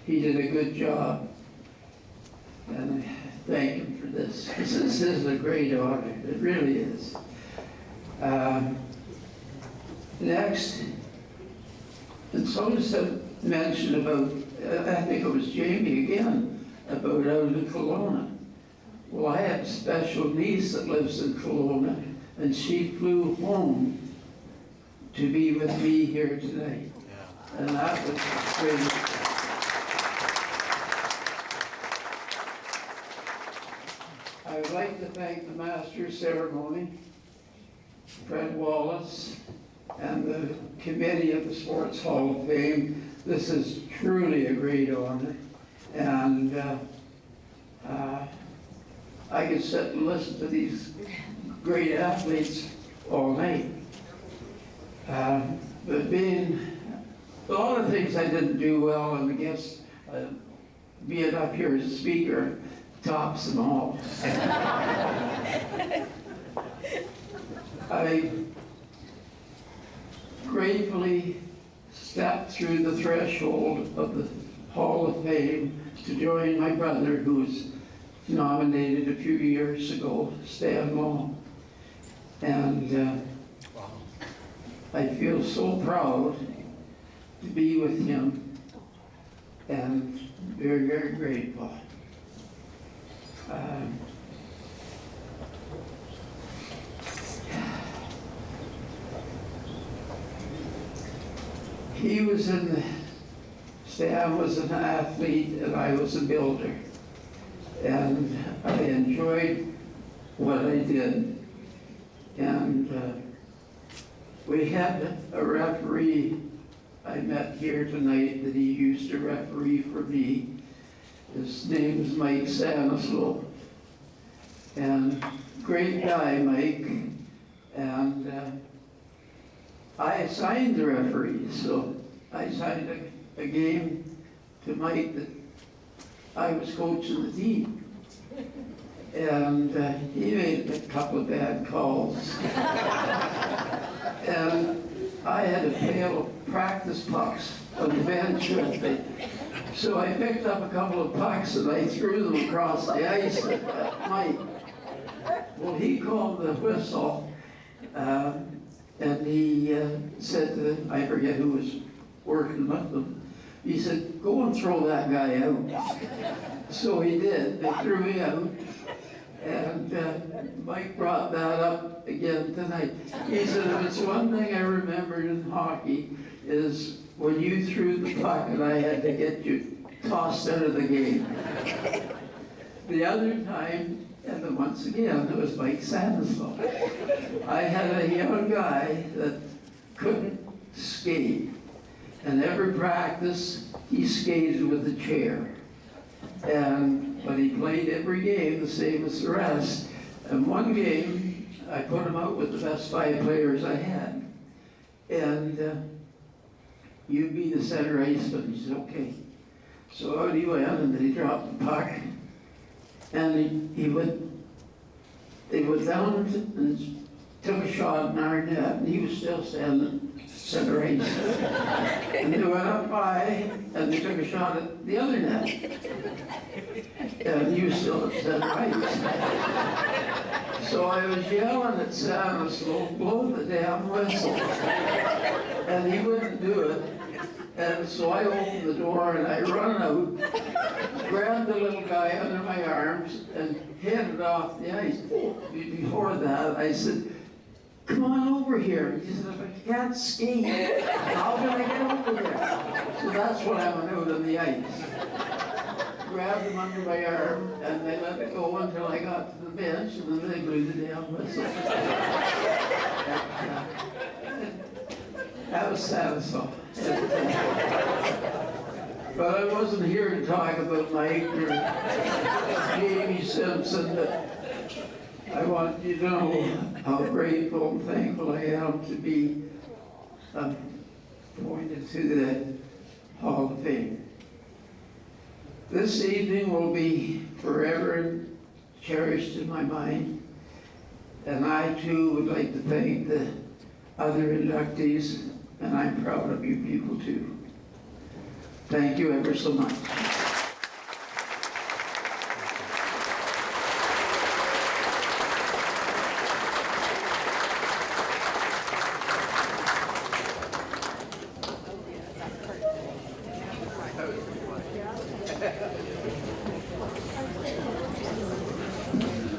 he did a good job. And I thank him for this, because this is a great honor. It really is. Next, and someone mentioned about, I think it was Jamie again, about out in Kelowna. Well, I have a special niece that lives in Kelowna, and she flew home to be with me here tonight. And that was great. I would like to thank the Master of Ceremony, Fred Wallace, and the committee of the Sports Hall of Fame. This is truly a great honor, and I could sit and listen to these great athletes all night. But being a lot of things I didn't do well, and I guess being up here as a speaker tops them all. I gratefully stepped through the threshold of the Hall of Fame to join my brother, who was nominated a few years ago, Stan Long. And I feel so proud to be with him, and very, very grateful. He was in the Stan was an athlete and I was a builder. And I enjoyed what I did. And we had a referee I met here tonight that he used to referee for me. His name is Mike Sanislow. And great guy, Mike. And I assigned the referee, so I assigned a game to Mike that I was coaching the team. And he made a couple of bad calls. And I had a pail of practice pucks on the bench with me. So I picked up a couple of pucks and I threw them across the ice at Mike. Well, he called the whistle, and he said to, I forget who was working with them, he said, go and throw that guy out. So he did. They threw me out. And Mike brought that up again tonight. He said, if it's one thing I remembered in hockey is when you threw the puck and I had to get you tossed out of the game. The other time, and then once again, it was Mike Sanislow. I had a young guy that couldn't skate. And every practice, he skated with a chair. But he played every game the same as the rest. And one game, I put him out with the best 5 players I had. And you be the center iceman. He said, okay. So out he went, and then he dropped the puck. And they went down and took a shot in our net, and he was still standing center ice. And they went up high, and they took a shot at the other net. And he was still at center ice. So I was yelling at Sanislow, blow the damn whistle. And he wouldn't do it. And so I opened the door and I run out, grabbed the little guy under my arms and headed off the ice. Before that, I said, come on over here. He said, if I can't skate, how can I get over there? So that's when I went out on the ice. Grabbed him under my arm, and they let it go until I got to the bench, and then they blew the damn whistle. That was Sanislow. But I wasn't here to talk about Mike or Jamie Simpson, but I want you to know how grateful and thankful I am to be appointed to the Hall of Fame. This evening will be forever cherished in my mind, and I too would like to thank the other inductees, and I'm proud of you people too. Thank you ever so much.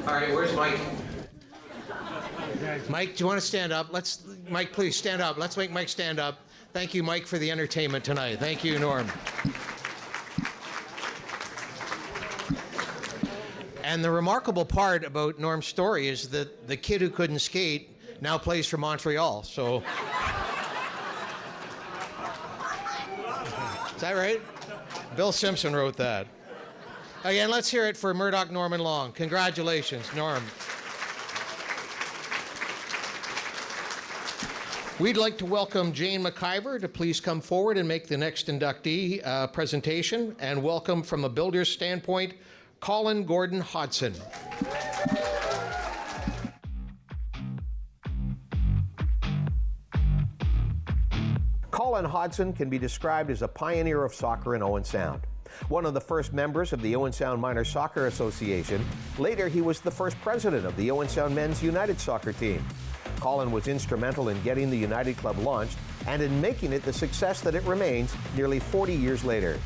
All right, where's Mike? Mike, do you want to stand up? Mike, please stand up. Let's make Mike stand up. Thank you, Mike, for the entertainment tonight. Thank you, Norm. And the remarkable part about Norm's story is that the kid who couldn't skate now plays for Montreal, so. Is that right? Bill Simpson wrote that. Again, let's hear it for Murdoch Norman Long. Congratulations, Norm. We'd like to welcome Jane McIver to please come forward and make the next inductee presentation, and welcome from a builder's standpoint, Colin Gordon Hodson. Colin Hodson can be described as a pioneer of soccer in Owen Sound. One of the first members of the Owen Sound Minor Soccer Association, later he was the first president of the Owen Sound Men's United Soccer Team. Colin was instrumental in getting the United Club launched and in making it the success that it remains nearly 40 years later.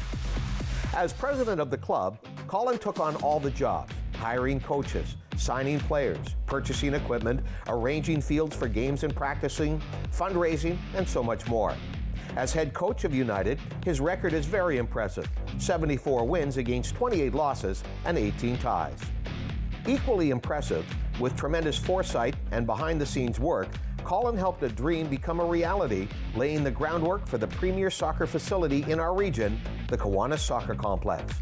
As president of the club, Colin took on all the jobs, hiring coaches, signing players, purchasing equipment, arranging fields for games and practicing, fundraising, and so much more. As head coach of United, his record is very impressive: 74 wins against 28 losses and 18 ties. Equally impressive, with tremendous foresight and behind-the-scenes work, Colin helped a dream become a reality, laying the groundwork for the premier soccer facility in our region, the Kiwanis Soccer Complex.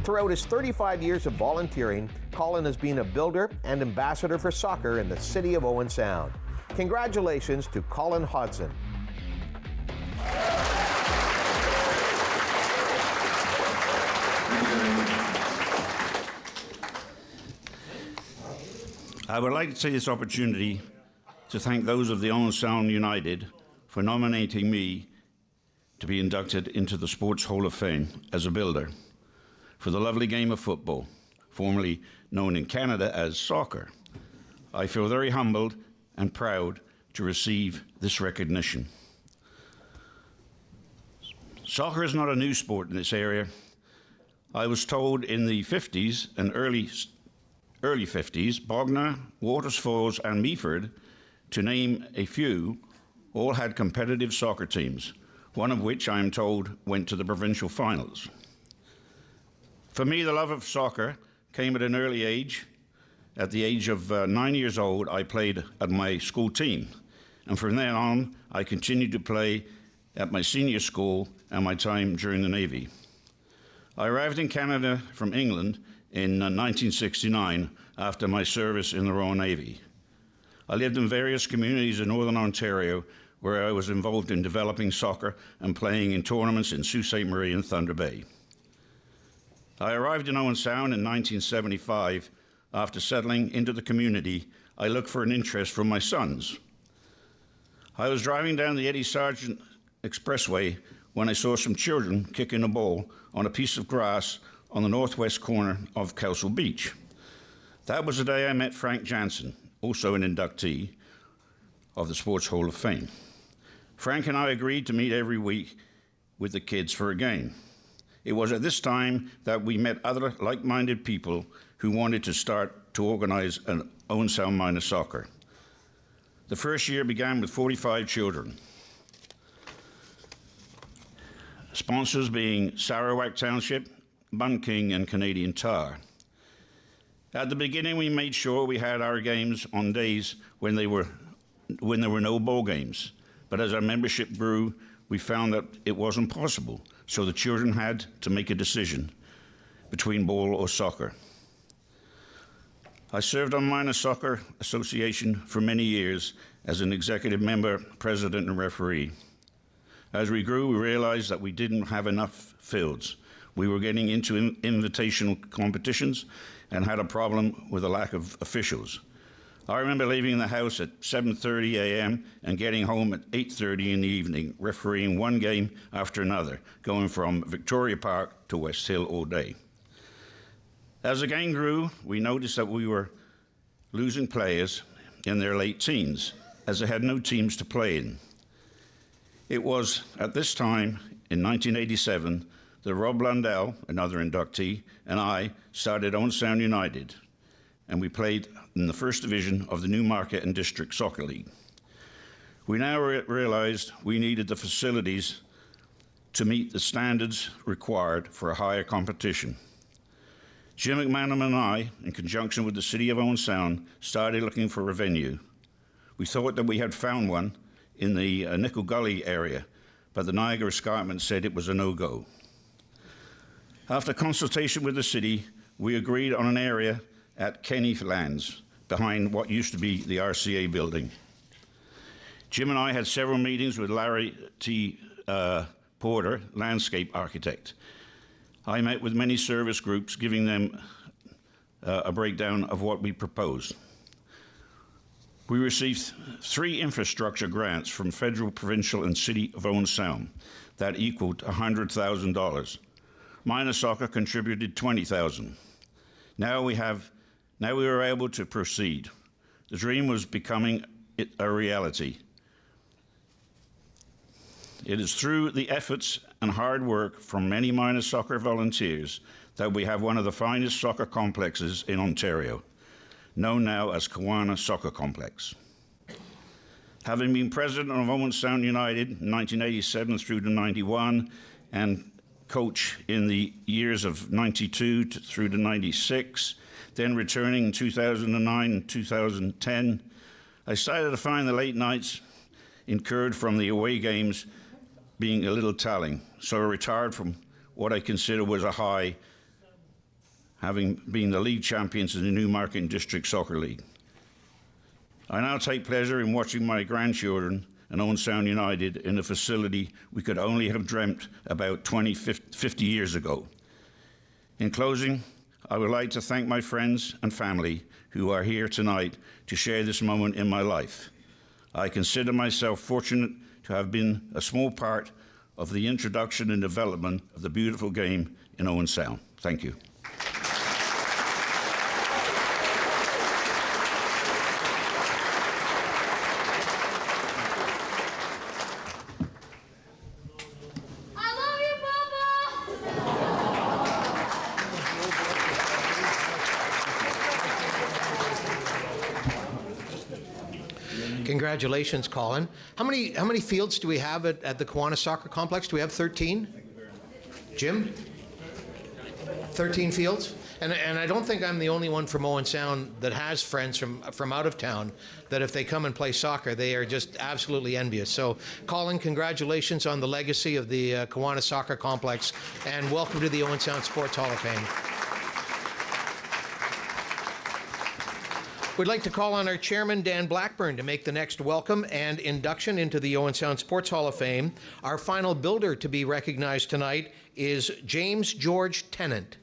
Throughout his 35 years of volunteering, Colin has been a builder and ambassador for soccer in the city of Owen Sound. Congratulations to Colin Hodson. I would like to take this opportunity to thank those of the Owen Sound United for nominating me to be inducted into the Sports Hall of Fame as a builder for the lovely game of football, formerly known in Canada as soccer. I feel very humbled and proud to receive this recognition. Soccer is not a new sport in this area. I was told in the 50s and early 50s, Bognor, Waters Falls and Meaford, to name a few, all had competitive soccer teams, one of which I am told went to the provincial finals. For me, the love of soccer came at an early age. At the age of 9 years old, I played at my school team, and from then on, I continued to play at my senior school and my time during the Navy. I arrived in Canada from England in 1969 after my service in the Royal Navy. I lived in various communities in Northern Ontario where I was involved in developing soccer and playing in tournaments in Sault Ste. Marie and Thunder Bay. I arrived in Owen Sound in 1975. After settling into the community, I looked for an interest from my sons. I was driving down the Eddie Sargent Expressway when I saw some children kicking a ball on a piece of grass on the northwest corner of Castle Beach. That was the day I met Frank Jansen, also an inductee of the Sports Hall of Fame. Frank and I agreed to meet every week with the kids for a game. It was at this time that we met other like-minded people who wanted to start to organize an Owen Sound minor soccer. The first year began with 45 children. Sponsors being Sarawak Township, Bun King, and Canadian Tire. At the beginning, we made sure we had our games on days when there were no bowl games. But as our membership grew, we found that it wasn't possible. So the children had to make a decision between ball or soccer. I served on Minor Soccer Association for many years as an executive member, president, and referee. As we grew, we realized that we didn't have enough fields. We were getting into invitational competitions and had a problem with a lack of officials. I remember leaving the house at 7:30 a.m. and getting home at 8:30 in the evening, refereeing one game after another, going from Victoria Park to West Hill all day. As the game grew, we noticed that we were losing players in their late teens, as they had no teams to play in. It was at this time, in 1987, that Rob Blundell, another inductee, and I started Owen Sound United, and we played in the first division of the Newmarket and District Soccer League. We now realized we needed the facilities to meet the standards required for a higher competition. Jim McManam and I, in conjunction with the City of Owen Sound, started looking for a venue. We thought that we had found one in the Nickel Gully area, but the Niagara Escarpment said it was a no-go. After consultation with the city, we agreed on an area at Kenny Lands, behind what used to be the RCA building. Jim and I had several meetings with Larry T. Porter, landscape architect. I met with many service groups, giving them a breakdown of what we proposed. We received 3 infrastructure grants from federal, provincial, and City of Owen Sound that equaled $100,000. Minor Soccer contributed $20,000. Now we were able to proceed. The dream was becoming a reality. It is through the efforts and hard work from many minor soccer volunteers that we have one of the finest soccer complexes in Ontario, known now as Kiwanis Soccer Complex. Having been president of Owen Sound United 1987 through to 91 and coach in the years of 92 through to 96, then returning in 2009 and 2010, I started to find the late nights incurred from the away games being a little telling, so I retired from what I consider was a high, having been the league champions in the Newmarket District Soccer League. I now take pleasure in watching my grandchildren and Owen Sound United in a facility we could only have dreamt about 50 years ago. In closing, I would like to thank my friends and family who are here tonight to share this moment in my life. I consider myself fortunate to have been a small part of the introduction and development of the beautiful game in Owen Sound. Thank you. Congratulations, Colin. How many fields do we have at the Kiwanis Soccer Complex? Do we have 13? Jim? 13 fields? And I don't think I'm the only one from Owen Sound that has friends from out of town that if they come and play soccer, they are just absolutely envious. So, Colin, congratulations on the legacy of the Kiwanis Soccer Complex, and welcome to the Owen Sound Sports Hall of Fame. We'd like to call on our chairman, Dan Blackburn, to make the next welcome and induction into the Owen Sound Sports Hall of Fame. Our final builder to be recognized tonight is James George Tennant.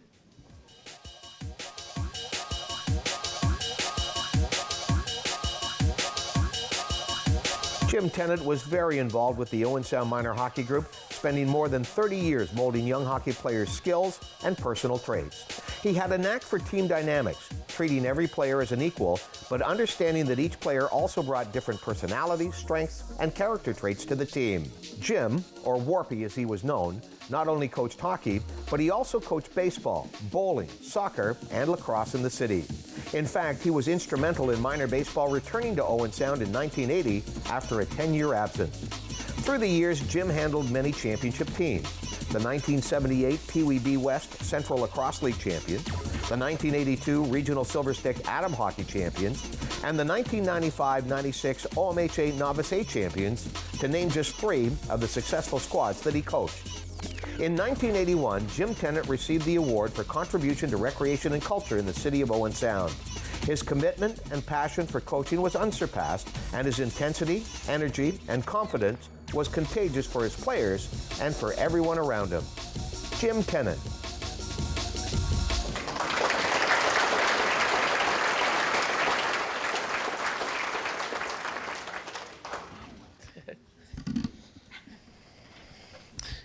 Jim Tennant was very involved with the Owen Sound Minor Hockey Group, spending more than 30 years molding young hockey players' skills and personal traits. He had a knack for team dynamics, treating every player as an equal, but understanding that each player also brought different personalities, strengths, and character traits to the team. Jim, or Warpy as he was known, not only coached hockey, but he also coached baseball, bowling, soccer, and lacrosse in the city. In fact, he was instrumental in minor baseball returning to Owen Sound in 1980 after a 10-year absence. Through the years, Jim handled many championship teams. The 1978 Pee Wee B West Central Lacrosse League champions, the 1982 Regional Silver Stick Atom Hockey champions, and the 1995-96 OMHA Novice A champions, to name just 3 of the successful squads that he coached. In 1981, Jim Tennant received the award for contribution to recreation and culture in the city of Owen Sound. His commitment and passion for coaching was unsurpassed, and his intensity, energy, and confidence was contagious for his players and for everyone around him. Jim Tennant.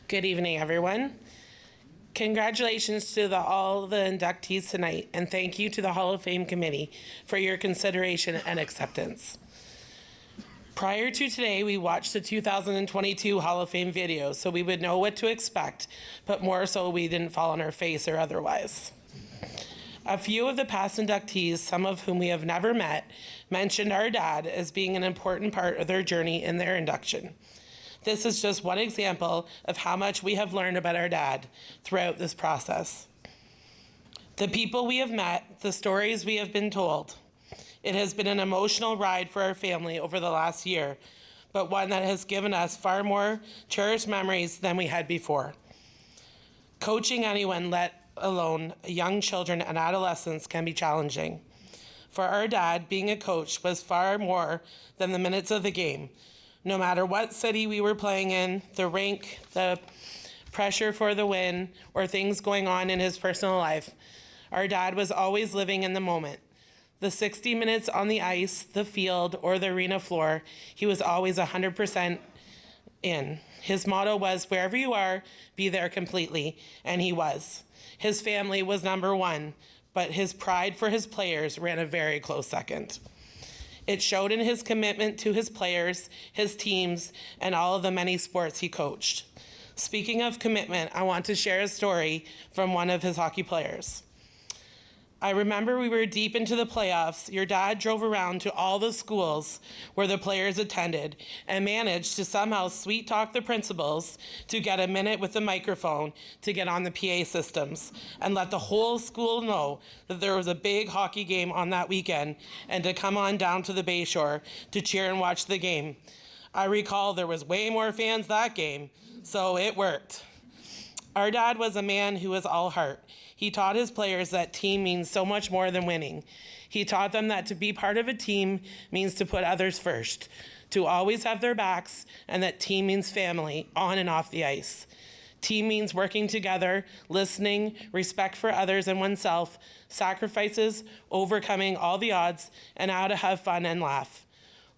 Good evening, everyone. Congratulations to all the inductees tonight, and thank you to the Hall of Fame Committee for your consideration and acceptance. Prior to today, we watched the 2022 Hall of Fame video so we would know what to expect, but more so we didn't fall on our face or otherwise. A few of the past inductees, some of whom we have never met, mentioned our dad as being an important part of their journey in their induction. This is just one example of how much we have learned about our dad throughout this process. The people we have met, the stories we have been told. It has been an emotional ride for our family over the last year, but one that has given us far more cherished memories than we had before. Coaching anyone, let alone young children and adolescents, can be challenging. For our dad, being a coach was far more than the minutes of the game. No matter what city we were playing in, the rink, the pressure for the win, or things going on in his personal life, our dad was always living in the moment. The 60 minutes on the ice, the field, or the arena floor, he was always 100% in. His motto was, wherever you are, be there completely, and he was. His family was number one, but his pride for his players ran a very close second. It showed in his commitment to his players, his teams, and all of the many sports he coached. Speaking of commitment, I want to share a story from one of his hockey players. I remember we were deep into the playoffs. Your dad drove around to all the schools where the players attended and managed to somehow sweet talk the principals to get a minute with the microphone to get on the PA systems and let the whole school know that there was a big hockey game on that weekend and to come on down to the Bayshore to cheer and watch the game. I recall there was way more fans that game, so it worked. Our dad was a man who was all heart. He taught his players that team means so much more than winning. He taught them that to be part of a team means to put others first, to always have their backs, and that team means family, on and off the ice. Team means working together, listening, respect for others and oneself, sacrifices, overcoming all the odds, and how to have fun and laugh.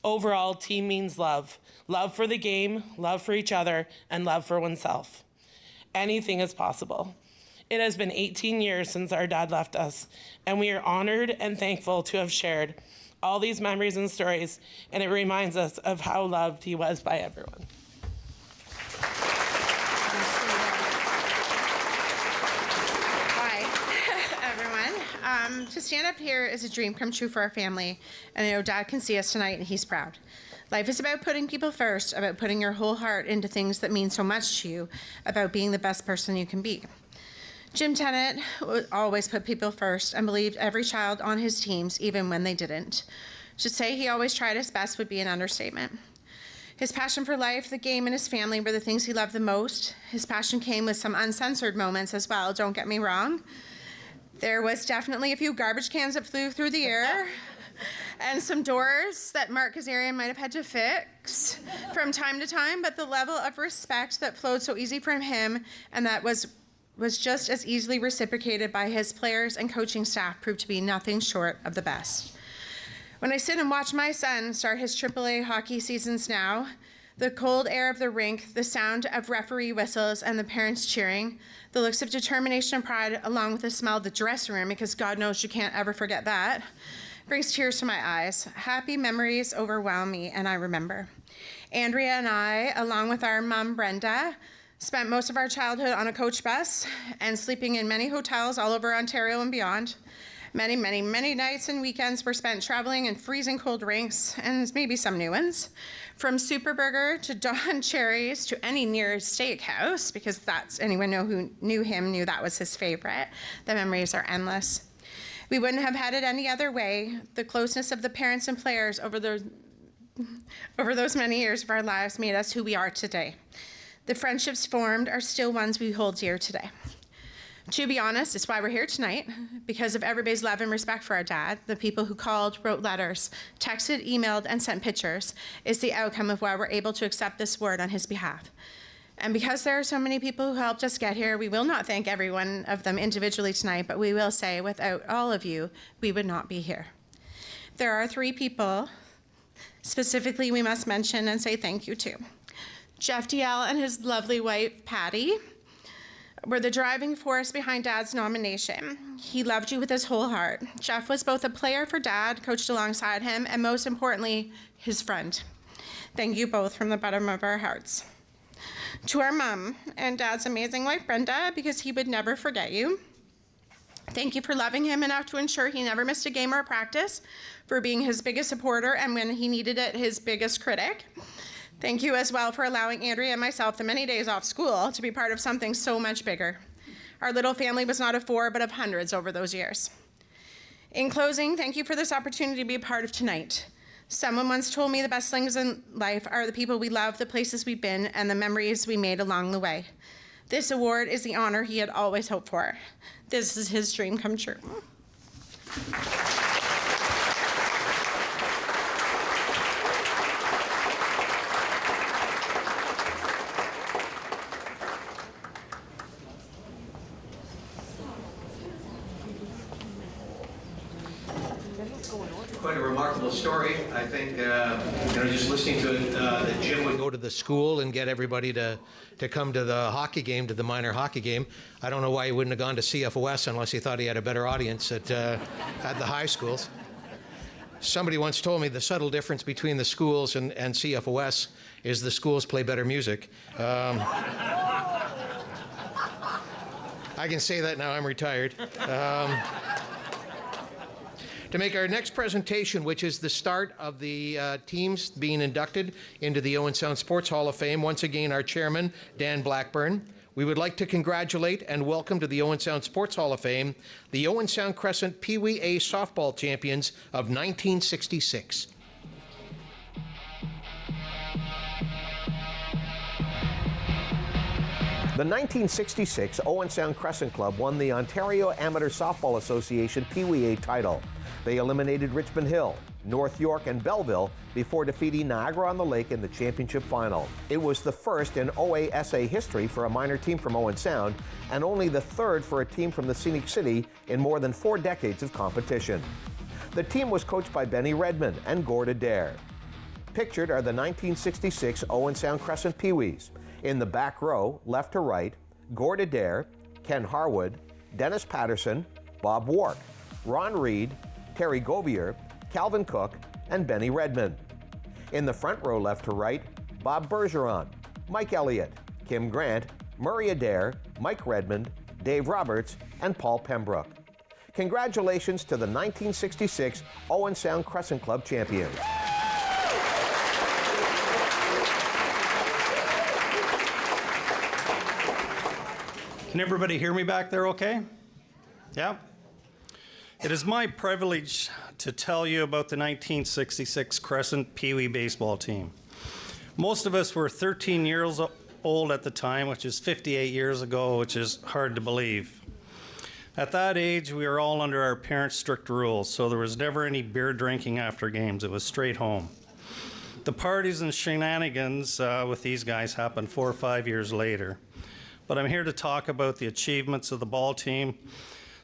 Overall, team means love. Love for the game, love for each other, and love for oneself. Anything is possible. It has been 18 years since our dad left us, and we are honored and thankful to have shared all these memories and stories, and it reminds us of how loved he was by everyone. Hi, everyone. To stand up here is a dream come true for our family, and I know Dad can see us tonight, and he's proud. Life is about putting people first, about putting your whole heart into things that mean so much to you, about being the best person you can be. Jim Tennant always put people first and believed every child on his teams, even when they didn't. To say he always tried his best would be an understatement. His passion for life, the game, and his family were the things he loved the most. His passion came with some uncensored moments as well, don't get me wrong. There was definitely a few garbage cans that flew through the air and some doors that Mark Kazarian might have had to fix from time to time, but the level of respect that flowed so easy from him and that was just as easily reciprocated by his players and coaching staff proved to be nothing short of the best. When I sit and watch my son start his AAA hockey seasons now, the cold air of the rink, the sound of referee whistles and the parents cheering, the looks of determination and pride along with the smell of the dressing room, because God knows you can't ever forget that, brings tears to my eyes. Happy memories overwhelm me, and I remember. Andrea and I, along with our mom, Brenda, spent most of our childhood on a coach bus and sleeping in many hotels all over Ontario and beyond. Many, many, many nights and weekends were spent traveling in freezing cold rinks, and maybe some new ones. From Superburger to Don Cherry's to any nearest steakhouse, because that's anyone who knew him knew that was his favorite. The memories are endless. We wouldn't have had it any other way. The closeness of the parents and players over those many years of our lives made us who we are today. The friendships formed are still ones we hold dear today. To be honest, it's why we're here tonight, because of everybody's love and respect for our dad. The people who called, wrote letters, texted, emailed, and sent pictures is the outcome of why we're able to accept this award on his behalf. And because there are so many people who helped us get here, we will not thank every one of them individually tonight, but we will say without all of you, we would not be here. There are 3 people specifically we must mention and say thank you to. Jeff DL and his lovely wife, Patty, were the driving force behind Dad's nomination. He loved you with his whole heart. Jeff was both a player for Dad, coached alongside him, and most importantly, his friend. Thank you both from the bottom of our hearts. To our mom and Dad's amazing wife, Brenda, because he would never forget you. Thank you for loving him enough to ensure he never missed a game or a practice, for being his biggest supporter and when he needed it, his biggest critic. Thank you as well for allowing Andrea and myself the many days off school to be part of something so much bigger. Our little family was not of 4, but of hundreds over those years. In closing, thank you for this opportunity to be a part of tonight. Someone once told me the best things in life are the people we love, the places we've been, and the memories we made along the way. This award is the honor he had always hoped for. This is his dream come true. Quite a remarkable story. I think, just listening to it, that Jim would go to the school and get everybody to come to the hockey game, to the minor hockey game. I don't know why he wouldn't have gone to CFOS unless he thought he had a better audience at the high schools. Somebody once told me the subtle difference between the schools and CFOS is the schools play better music. I can say that now I'm retired. To make our next presentation, which is the start of the teams being inducted into the Owen Sound Sports Hall of Fame, once again our chairman, Dan Blackburn, we would like to congratulate and welcome to the Owen Sound Sports Hall of Fame the Owen Sound Crescent Pee Wee A softball champions of 1966. The 1966 Owen Sound Crescent Club won the Ontario Amateur Softball Association Pee Wee A title. They eliminated Richmond Hill, North York, and Belleville before defeating Niagara-on-the-Lake in the championship final. It was the first in OASA history for a minor team from Owen Sound, and only the third for a team from the Scenic City in more than 4 decades of competition. The team was coached by Benny Redmond and Gord Adair. Pictured are the 1966 Owen Sound Crescent Pee Wees. In the back row, left to right, Gord Adair, Ken Harwood, Dennis Patterson, Bob Wark, Ron Reed, Terry Govier, Calvin Cook, and Benny Redmond. In the front row, left to right, Bob Bergeron, Mike Elliott, Kim Grant, Murray Adair, Mike Redmond, Dave Roberts, and Paul Pembroke. Congratulations to the 1966 Owen Sound Crescent Club champions. Can everybody hear me back there okay? Yeah? It is my privilege to tell you about the 1966 Crescent Pee Wee baseball team. Most of us were 13 years old at the time, which is 58 years ago, which is hard to believe. At that age, we were all under our parents' strict rules, so there was never any beer drinking after games. It was straight home. The parties and shenanigans with these guys happened 4 or 5 years later. But I'm here to talk about the achievements of the ball team.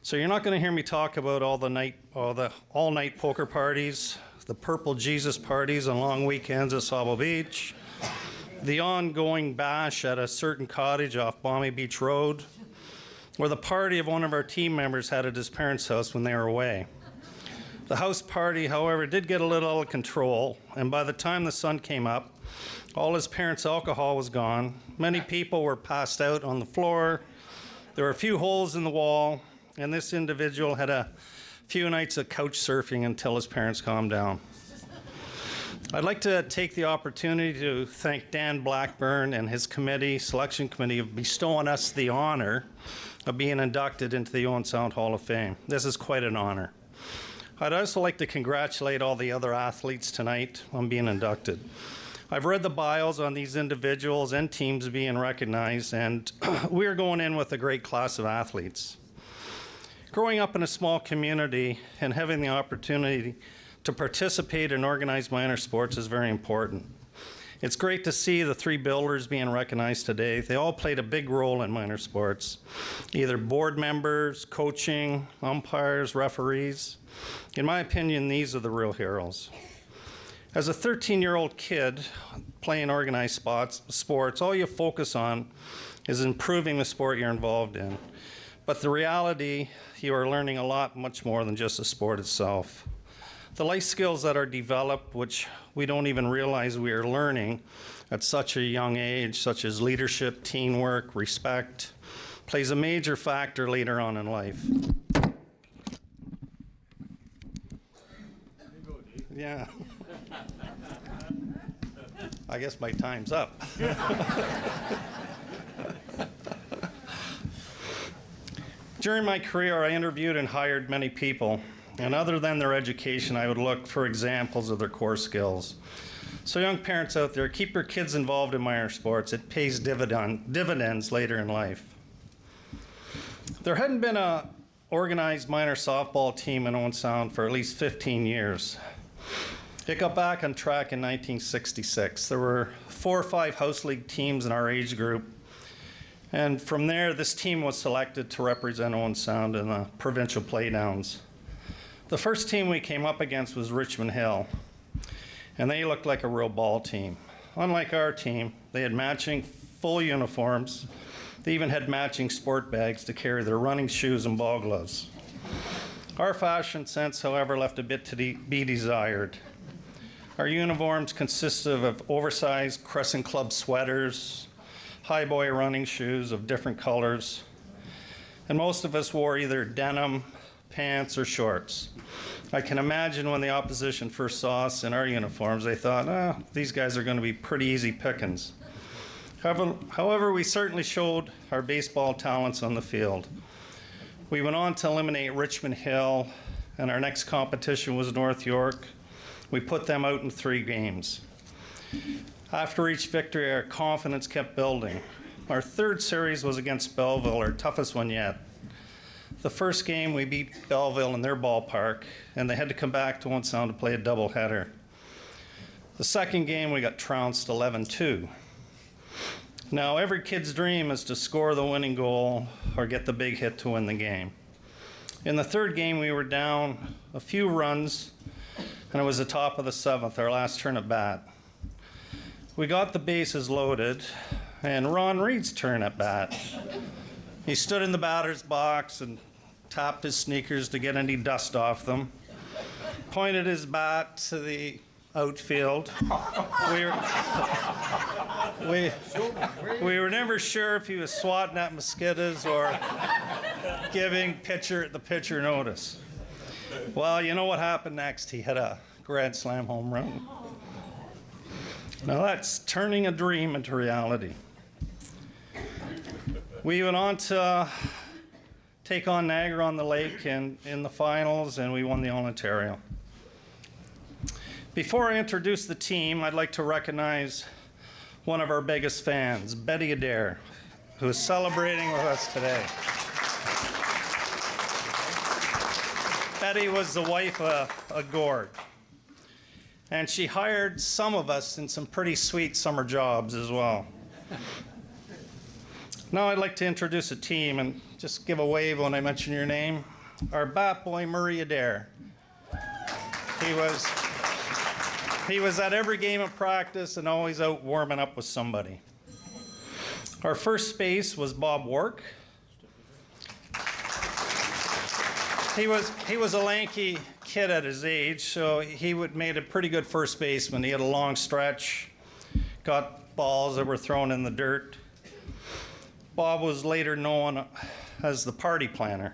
So you're not going to hear me talk about all the all-night poker parties, the Purple Jesus parties on long weekends at Sauble Beach, the ongoing bash at a certain cottage off Balmy Beach Road, or the party of one of our team members had at his parents' house when they were away. The house party, however, did get a little out of control, and by the time the sun came up, all his parents' alcohol was gone. Many people were passed out on the floor. There were a few holes in the wall, and this individual had a few nights of couch surfing until his parents calmed down. I'd like to take the opportunity to thank Dan Blackburn and his selection committee of bestowing us the honor of being inducted into the Owen Sound Hall of Fame. This is quite an honor. I'd also like to congratulate all the other athletes tonight on being inducted. I've read the bios on these individuals and teams being recognized, and we're going in with a great class of athletes. Growing up in a small community and having the opportunity to participate in organized minor sports is very important. It's great to see the 3 builders being recognized today. They all played a big role in minor sports, either board members, coaching, umpires, referees. In my opinion, these are the real heroes. As a 13-year-old kid playing organized sports, all you focus on is improving the sport you're involved in. But the reality, you are learning a lot much more than just the sport itself. The life skills that are developed, which we don't even realize we are learning at such a young age, such as leadership, teamwork, respect, plays a major factor later on in life. Yeah. I guess my time's up. During my career, I interviewed and hired many people, and other than their education, I would look for examples of their core skills. So young parents out there, keep your kids involved in minor sports. It pays dividends later in life. There hadn't been an organized minor softball team in Owen Sound for at least 15 years. It got back on track in 1966. There were 4 or 5 house league teams in our age group. And from there, this team was selected to represent Owen Sound in the provincial playdowns. The first team we came up against was Richmond Hill, and they looked like a real ball team. Unlike our team, they had matching full uniforms. They even had matching sport bags to carry their running shoes and ball gloves. Our fashion sense, however, left a bit to be desired. Our uniforms consisted of oversized Crescent Club sweaters, high-boy running shoes of different colors, and most of us wore either denim, pants, or shorts. I can imagine when the opposition first saw us in our uniforms, they thought, these guys are going to be pretty easy pickings. However, we certainly showed our baseball talents on the field. We went on to eliminate Richmond Hill, and our next competition was North York. We put them out in 3 games. After each victory, our confidence kept building. Our third series was against Belleville, our toughest one yet. The first game, we beat Belleville in their ballpark, and they had to come back to Owen Sound to play a doubleheader. The second game, we got trounced 11-2. Now, every kid's dream is to score the winning goal or get the big hit to win the game. In the third game, we were down a few runs, and it was the top of the 7th, our last turn at bat. We got the bases loaded, and Ron Reed's turn at bat. He stood in the batter's box and tapped his sneakers to get any dust off them, pointed his bat to the outfield. We were never sure if he was swatting at mosquitoes or giving the pitcher notice. Well, you know what happened next? He hit a grand slam home run. Now that's turning a dream into reality. We went on to take on Niagara-on-the-Lake in the finals, and we won the All-Ontario. Before I introduce the team, I'd like to recognize one of our biggest fans, Betty Adair, who is celebrating with us today. Betty was the wife of Gord, and she hired some of us in some pretty sweet summer jobs as well. Now I'd like to introduce a team and just give a wave when I mention your name. Our bat boy, Murray Adair. He was at every game of practice and always out warming up with somebody. Our first base was Bob Wark. He was a lanky kid at his age, so he made a pretty good first baseman. He had a long stretch, got balls that were thrown in the dirt. Bob was later known as the party planner.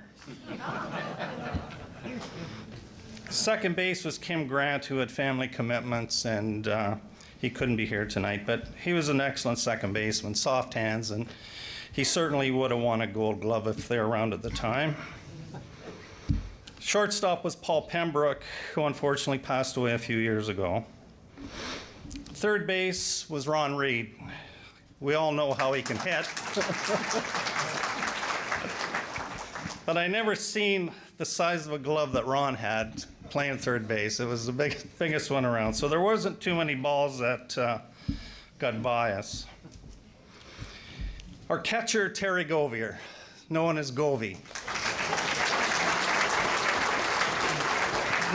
Second base was Kim Grant, who had family commitments, and he couldn't be here tonight, but he was an excellent second baseman, soft hands, and he certainly would have won a Gold Glove if they were around at the time. Shortstop was Paul Pembroke, who unfortunately passed away a few years ago. Third base was Ron Reed. We all know how he can hit. But I never seen the size of a glove that Ron had playing third base. It was the biggest one around. So there wasn't too many balls that got by us. Our catcher, Terry Govier, known as Govey.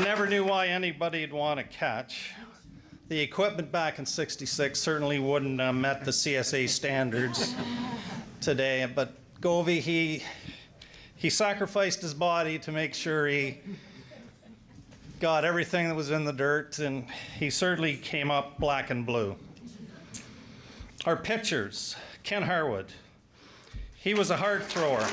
Never knew why anybody'd want to catch. The equipment back in '66 certainly wouldn't have met the CSA standards today, but Govey, he sacrificed his body to make sure he got everything that was in the dirt, and he certainly came up black and blue. Our pitchers, Ken Harwood. He was a hard thrower.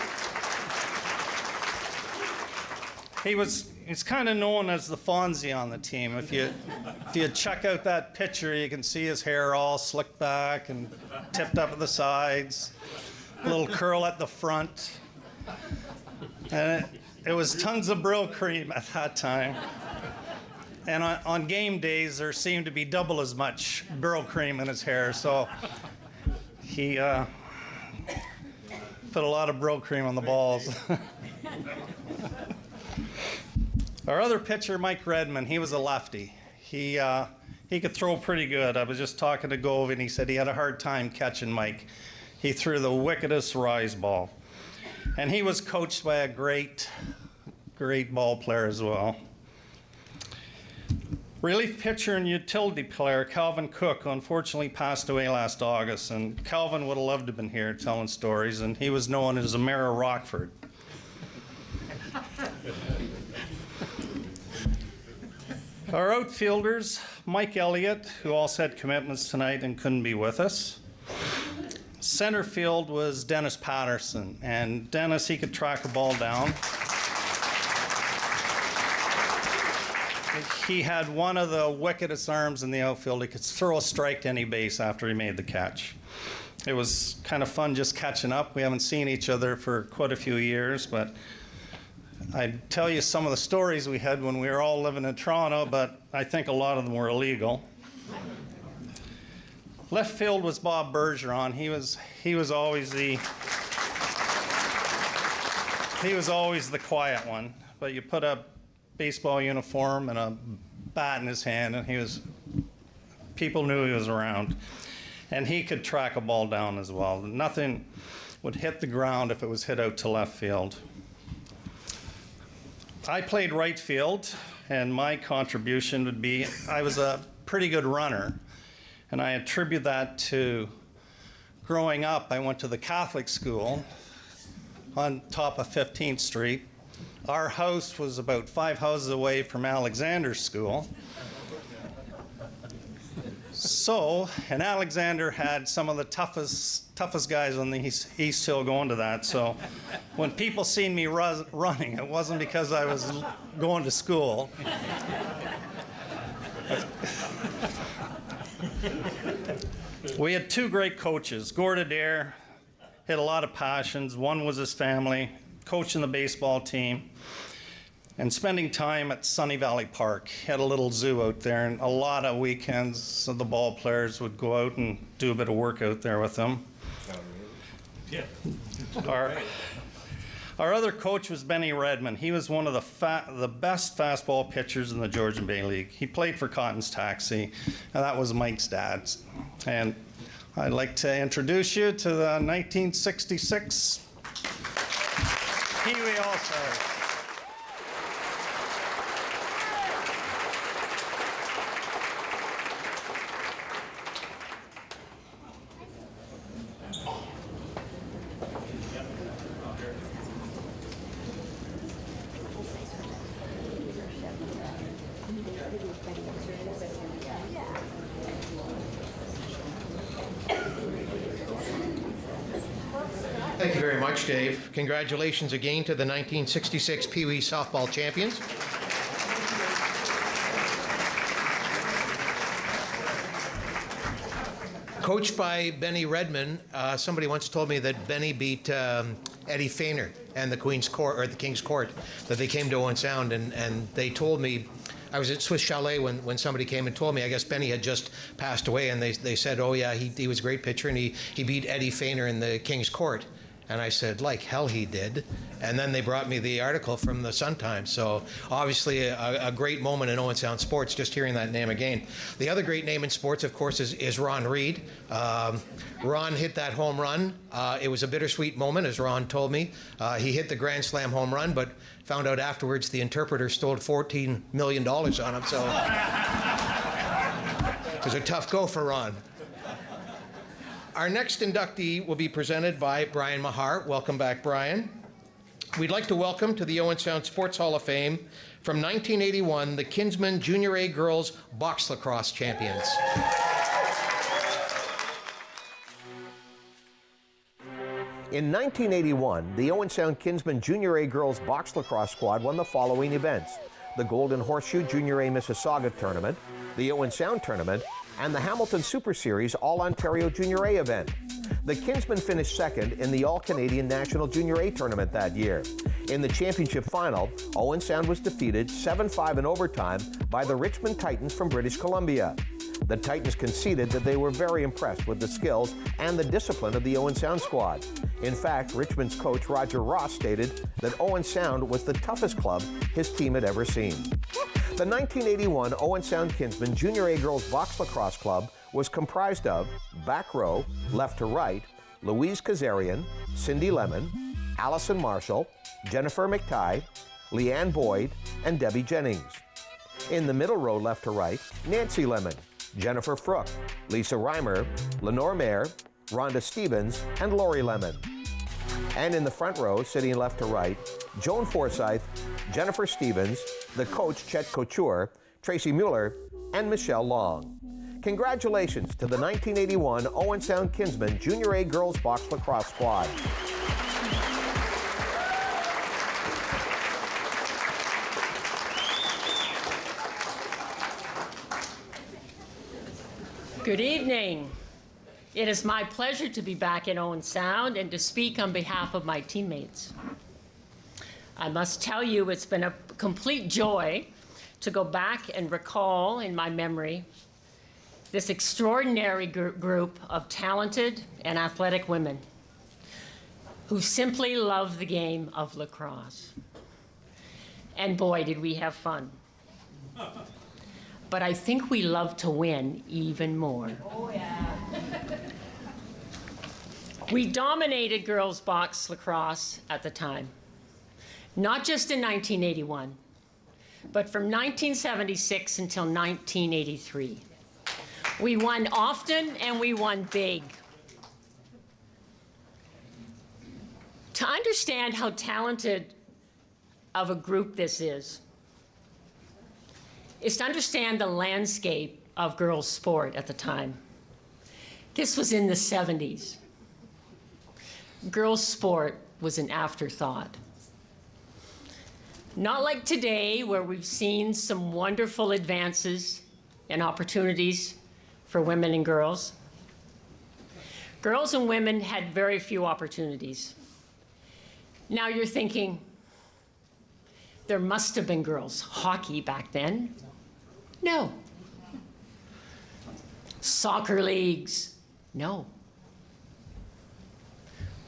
He's kind of known as the Fonzie on the team. If you check out that picture, you can see his hair all slicked back and tipped up at the sides, a little curl at the front. And it was tons of Brill cream at that time. And on game days, there seemed to be double as much Brill cream in his hair, so he put a lot of Brill cream on the balls. Our other pitcher, Mike Redmond, he was a lefty. He could throw pretty good. I was just talking to Gove, and he said he had a hard time catching Mike. He threw the wickedest rise ball. And he was coached by a great ball player as well. Relief pitcher and utility player, Calvin Cook, unfortunately passed away last August, and Calvin would have loved to have been here telling stories, and he was known as the Mayor of Rockford. Our outfielders, Mike Elliott, who also had commitments tonight and couldn't be with us. Center field was Dennis Patterson, and Dennis, he could track a ball down. he had one of the wickedest arms in the outfield. He could throw a strike to any base after he made the catch. It was kind of fun just catching up. We haven't seen each other for quite a few years, but I'd tell you some of the stories we had when we were all living in Toronto, but I think a lot of them were illegal. Left field was Bob Bergeron. He was always the quiet one, but you put a baseball uniform and a bat in his hand, and people knew he was around. And he could track a ball down as well. Nothing would hit the ground if it was hit out to left field. I played right field, and my contribution would be I was a pretty good runner, and I attribute that to growing up. I went to the Catholic school on top of 15th Street. Our house was about 5 houses away from Alexander's school. So, and Alexander had some of the toughest guys on the East Hill going to that. So when people seen me running, it wasn't because I was going to school. We had 2 great coaches. Gord Adair had a lot of passions. One was his family, coaching the baseball team, and spending time at Sunny Valley Park. He had a little zoo out there, and a lot of weekends so the ball players would go out and do a bit of work out there with him. Yeah. Our other coach was Benny Redmond. He was one of the best fastball pitchers in the Georgian Bay League. He played for Cotton's Taxi, and that was Mike's dad. And I'd like to introduce you to the 1966 Pee Wee All-Stars. Thank you very much, Dave. Congratulations again to the 1966 Pee Wee softball champions. Coached by Benny Redmond, somebody once told me that Benny beat Eddie Feiner and the King's Court, that they came to Owen Sound, and they told me, I was at Swiss Chalet when somebody came and told me, I guess Benny had just passed away, and they said, oh yeah, he was a great pitcher, and he beat Eddie Feiner in the King's Court. And I said, like hell he did. And then they brought me the article from the Sun-Times. So obviously a great moment in Owen Sound sports, just hearing that name again. The other great name in sports, of course, is Ron Reed. Ron hit that home run. It was a bittersweet moment, as Ron told me. He hit the Grand Slam home run, but found out afterwards the interpreter stole $14 million on him. So it was a tough go for Ron. Our next inductee will be presented by Brian Mahar. Welcome back, Brian. We'd like to welcome to the Owen Sound Sports Hall of Fame, from 1981, the Kinsman Junior A Girls Box Lacrosse Champions. In 1981, the Owen Sound Kinsman Junior A Girls Box Lacrosse squad won the following events: the Golden Horseshoe Junior A Mississauga Tournament, the Owen Sound Tournament, and the Hamilton Super Series All-Ontario Junior A event. The Kinsmen finished second in the All-Canadian National Junior A Tournament that year. In the championship final, Owen Sound was defeated 7-5 in overtime by the Richmond Titans from British Columbia. The Titans conceded that they were very impressed with the skills and the discipline of the Owen Sound squad. In fact, Richmond's coach Roger Ross stated that Owen Sound was the toughest club his team had ever seen. The 1981 Owen Sound Kinsman Junior A Girls Box Lacrosse Club was comprised of back row, left to right, Louise Kazarian, Cindy Lemon, Allison Marshall, Jennifer McTighe, Leanne Boyd, and Debbie Jennings. In the middle row, left to right, Nancy Lemon, Jennifer Frook, Lisa Reimer, Lenore Mayer, Rhonda Stevens, and Lori Lemon. And in the front row, sitting left to right, Joan Forsyth, Jennifer Stevens, the coach Chet Couture, Tracy Mueller, and Michelle Long. Congratulations to the 1981 Owen Sound Kinsman Junior A Girls Box Lacrosse squad. Good evening. It is my pleasure to be back in Owen Sound and to speak on behalf of my teammates. I must tell you, it's been a complete joy to go back and recall in my memory this extraordinary group of talented and athletic women who simply love the game of lacrosse. And boy, did we have fun. But I think we love to win even more. Oh, yeah. We dominated girls' box lacrosse at the time, not just in 1981, but from 1976 until 1983. We won often and we won big. To understand how talented of a group this is to understand the landscape of girls' sport at the time. This was in the 70s. Girls' sport was an afterthought. Not like today, where we've seen some wonderful advances and opportunities for women and girls. Girls and women had very few opportunities. Now you're thinking, there must have been girls hockey back then. No. Soccer leagues? No.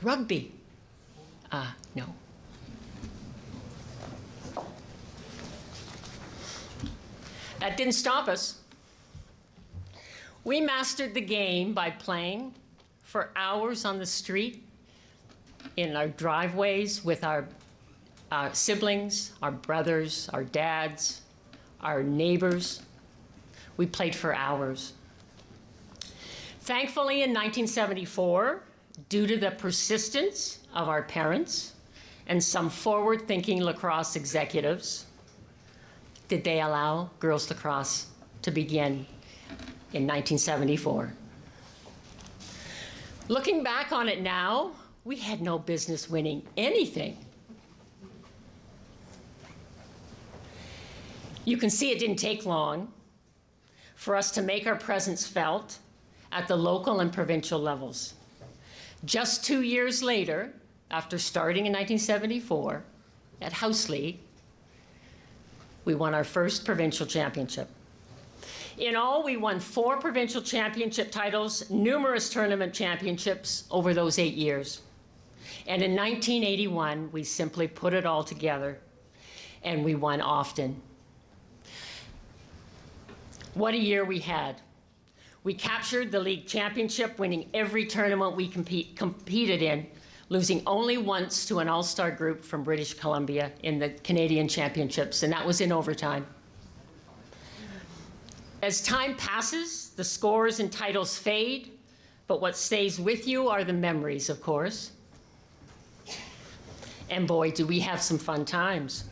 Rugby? No. That didn't stop us. We mastered the game by playing for hours on the street, in our driveways with our siblings, our brothers, our dads, our neighbors. We played for hours. Thankfully, in 1974, due to the persistence of our parents and some forward-thinking lacrosse executives, did they allow girls lacrosse to begin in 1974. Looking back on it now, we had no business winning anything. You can see it didn't take long for us to make our presence felt at the local and provincial levels. Just 2 years later, after starting in 1974 at House League, we won our first provincial championship. In all, we won 4 provincial championship titles, numerous tournament championships over those 8 years. And in 1981, we simply put it all together, and we won often. What a year we had. We captured the league championship, winning every tournament we competed in, losing only once to an all-star group from British Columbia in the Canadian Championships, and that was in overtime. As time passes, the scores and titles fade, but what stays with you are the memories, of course. And boy, do we have some fun times.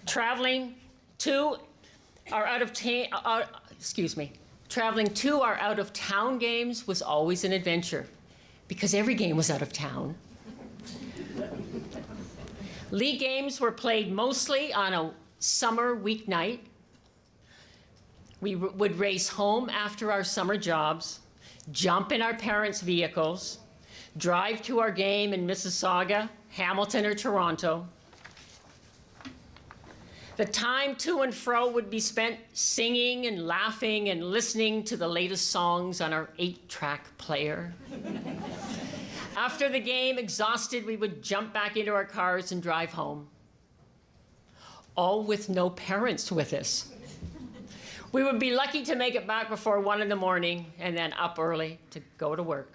Traveling to our out-of-town games was always an adventure, because every game was out of town. League games were played mostly on a summer weeknight. We would race home after our summer jobs, jump in our parents' vehicles, drive to our game in Mississauga, Hamilton, or Toronto. The time to and fro would be spent singing and laughing and listening to the latest songs on our 8-track player. After the game, exhausted, we would jump back into our cars and drive home, all with no parents with us. We would be lucky to make it back before 1 in the morning and then up early to go to work.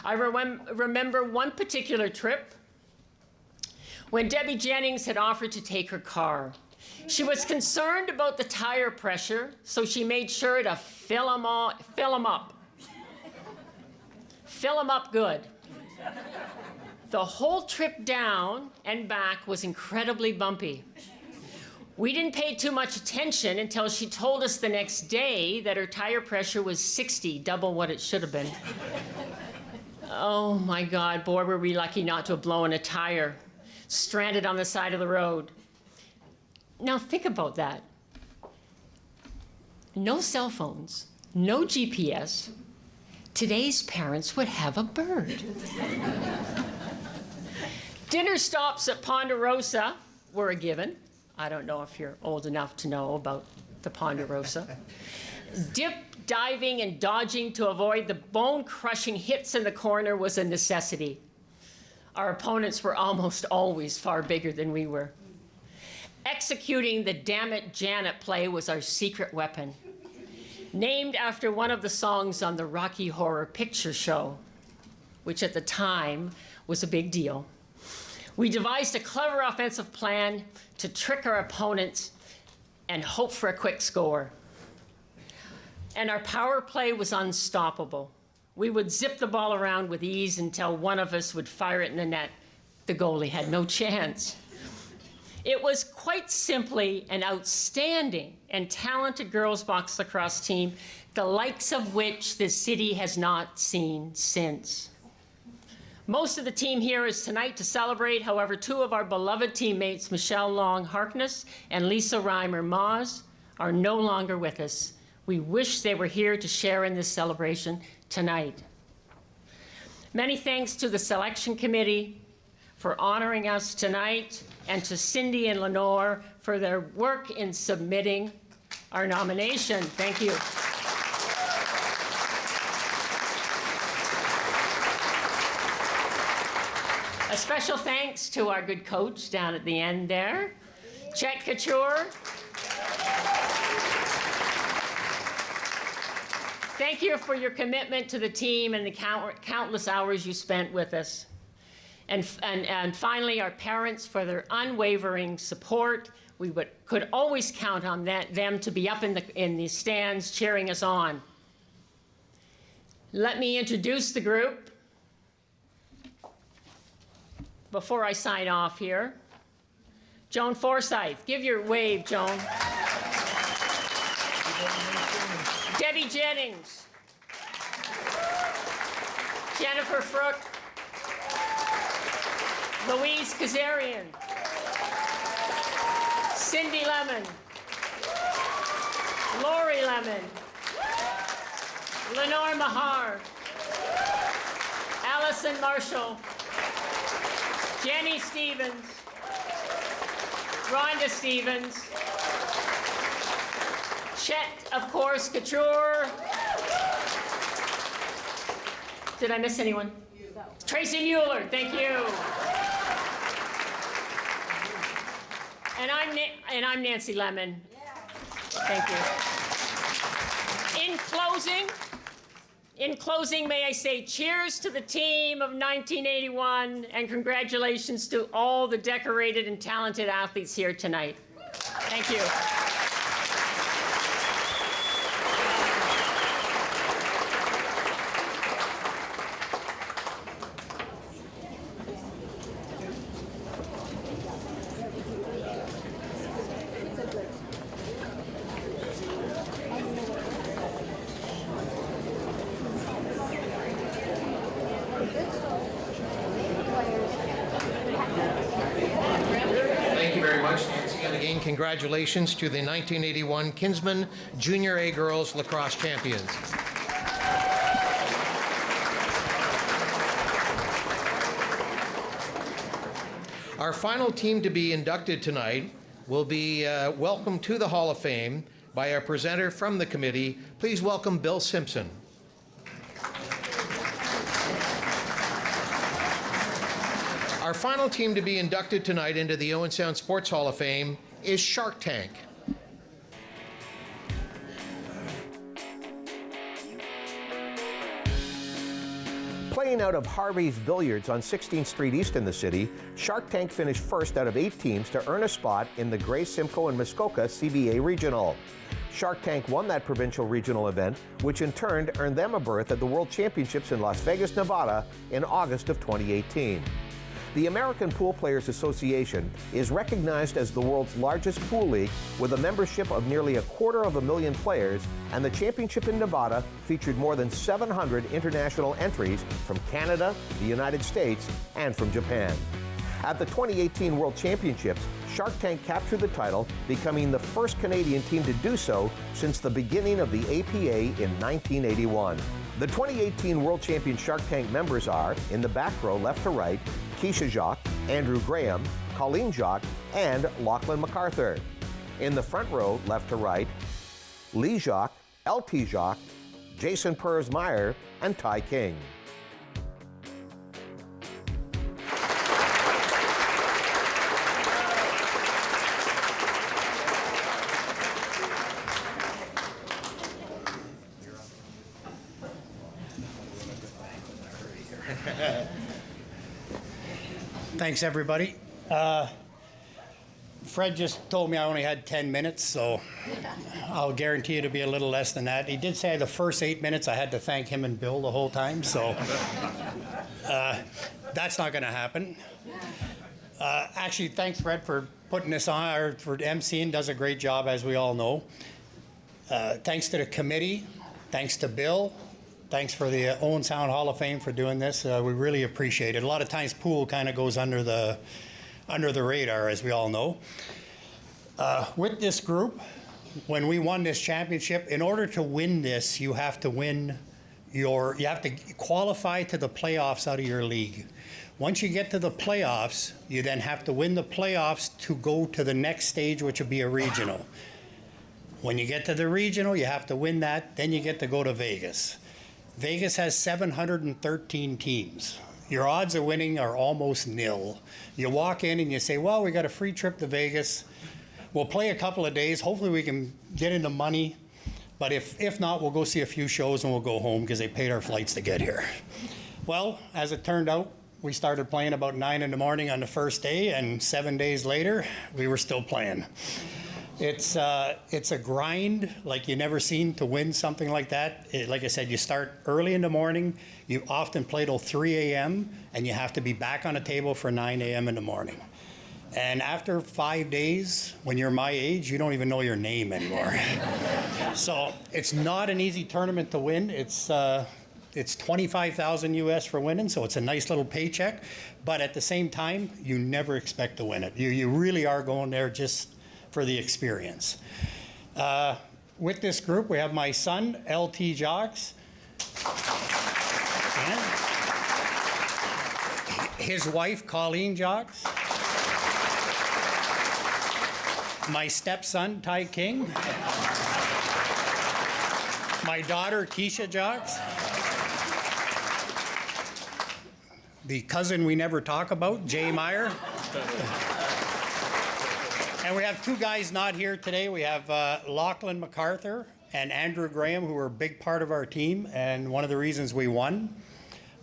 I remember one particular trip when Debbie Jennings had offered to take her car. She was concerned about the tire pressure, so she made sure to fill them up. Fill them up good. The whole trip down and back was incredibly bumpy. We didn't pay too much attention until she told us the next day that her tire pressure was 60, double what it should have been. Oh my God, boy, were we lucky not to have blown a tire, stranded on the side of the road. Now think about that. No cell phones, no GPS, today's parents would have a bird. Dinner stops at Ponderosa were a given. I don't know if you're old enough to know about the Ponderosa. Dip, diving, and dodging to avoid the bone-crushing hits in the corner was a necessity. Our opponents were almost always far bigger than we were. Executing the Damn It Janet play was our secret weapon, named after one of the songs on the Rocky Horror Picture Show, which at the time was a big deal. We devised a clever offensive plan to trick our opponents and hope for a quick score. And our power play was unstoppable. We would zip the ball around with ease until one of us would fire it in the net. The goalie had no chance. It was quite simply an outstanding and talented girls box lacrosse team, the likes of which the city has not seen since. Most of the team here is tonight to celebrate. However, two of our beloved teammates, Michelle Long Harkness and Lisa Reimer Moz, are no longer with us. We wish they were here to share in this celebration tonight. Many thanks to the selection committee for honoring us tonight, and to Cindy and Lenore for their work in submitting our nomination. Thank you. A special thanks to our good coach down at the end there, Chet Couture. Thank you for your commitment to the team and the countless hours you spent with us. And finally, our parents for their unwavering support. We could always count on them to be up in the stands cheering us on. Let me introduce the group before I sign off here. Joan Forsyth, give your wave, Joan. Debbie Jennings. Jennifer Frook. Louise Kazarian. Cindy Lemon. Lori Lemon. Lenore Mahar. Allison Marshall. Jenny Stevens. Rhonda Stevens. Chet, of course, Couture. Did I miss anyone? No. Tracy Mueller, thank you. And I'm Nancy Lemon. Thank you. In closing, may I say cheers to the team of 1981 and congratulations to all the decorated and talented athletes here tonight. Thank you. Congratulations to the 1981 Kinsman Junior A Girls Lacrosse Champions. Our final team to be inducted tonight will be welcomed to the Hall of Fame by our presenter from the committee. Please welcome Bill Simpson. Our final team to be inducted tonight into the Owen Sound Sports Hall of Fame is Shark Tank. Playing out of Harvey's Billiards on 16th Street East in the city, Shark Tank finished first out of 8 teams to earn a spot in the Gray, Simcoe, and Muskoka CBA Regional. Shark Tank won that provincial regional event, which in turn earned them a berth at the World Championships in Las Vegas, Nevada in August of 2018. The American Pool Players Association is recognized as the world's largest pool league with a membership of nearly 250,000 players, and the championship in Nevada featured more than 700 international entries from Canada, the United States, and from Japan. At the 2018 World Championships, Shark Tank captured the title, becoming the first Canadian team to do so since the beginning of the APA in 1981. The 2018 World Champion Shark Tank members are, in the back row left to right, Keisha Jacques, Andrew Graham, Colleen Jacques, and Lachlan MacArthur. In the front row left to right, Lee Jacques, LT Jacques, Jason Perez-Meyer, and Ty King. Thanks, everybody. Fred just told me I only had 10 minutes, so I'll guarantee it'll be a little less than that. He did say the first 8 minutes I had to thank him and Bill the whole time, so that's not going to happen. Actually, thanks, Fred, for putting this on, or for emceeing. Does a great job, as we all know. Thanks to the committee. Thanks to Bill. Thanks for the Owen Sound Hall of Fame for doing this. We really appreciate it. A lot of times pool kind of goes under the radar, as we all know. With this group, when we won this championship, in order to win this, you have to qualify to the playoffs out of your league. Once you get to the playoffs, you then have to win the playoffs to go to the next stage, which would be a regional. When you get to the regional, you have to win that, then you get to go to Vegas. Vegas has 713 teams. Your odds of winning are almost nil. You walk in and you say, well, we got a free trip to Vegas. We'll play a couple of days. Hopefully we can get into money. But if not, we'll go see a few shows and we'll go home because they paid our flights to get here. Well, as it turned out, we started playing about 9 in the morning on the first day, and 7 days later, we were still playing. It's a grind like you never seen to win something like that. Like I said, you start early in the morning. You often play till 3 a.m. and you have to be back on the table for 9 a.m. in the morning. And after 5 days, when you're my age, you don't even know your name anymore. So it's not an easy tournament to win. It's $25,000 US for winning, so it's a nice little paycheck. But at the same time, you never expect to win it. You really are going there just for the experience. With this group, we have my son, LT Jacques, and his wife, Colleen Jacques, my stepson, Ty King, my daughter, Keisha Jacques, the cousin we never talk about, Jay Meyer. And we have two guys not here today. We have Lachlan MacArthur and Andrew Graham, who were a big part of our team and one of the reasons we won.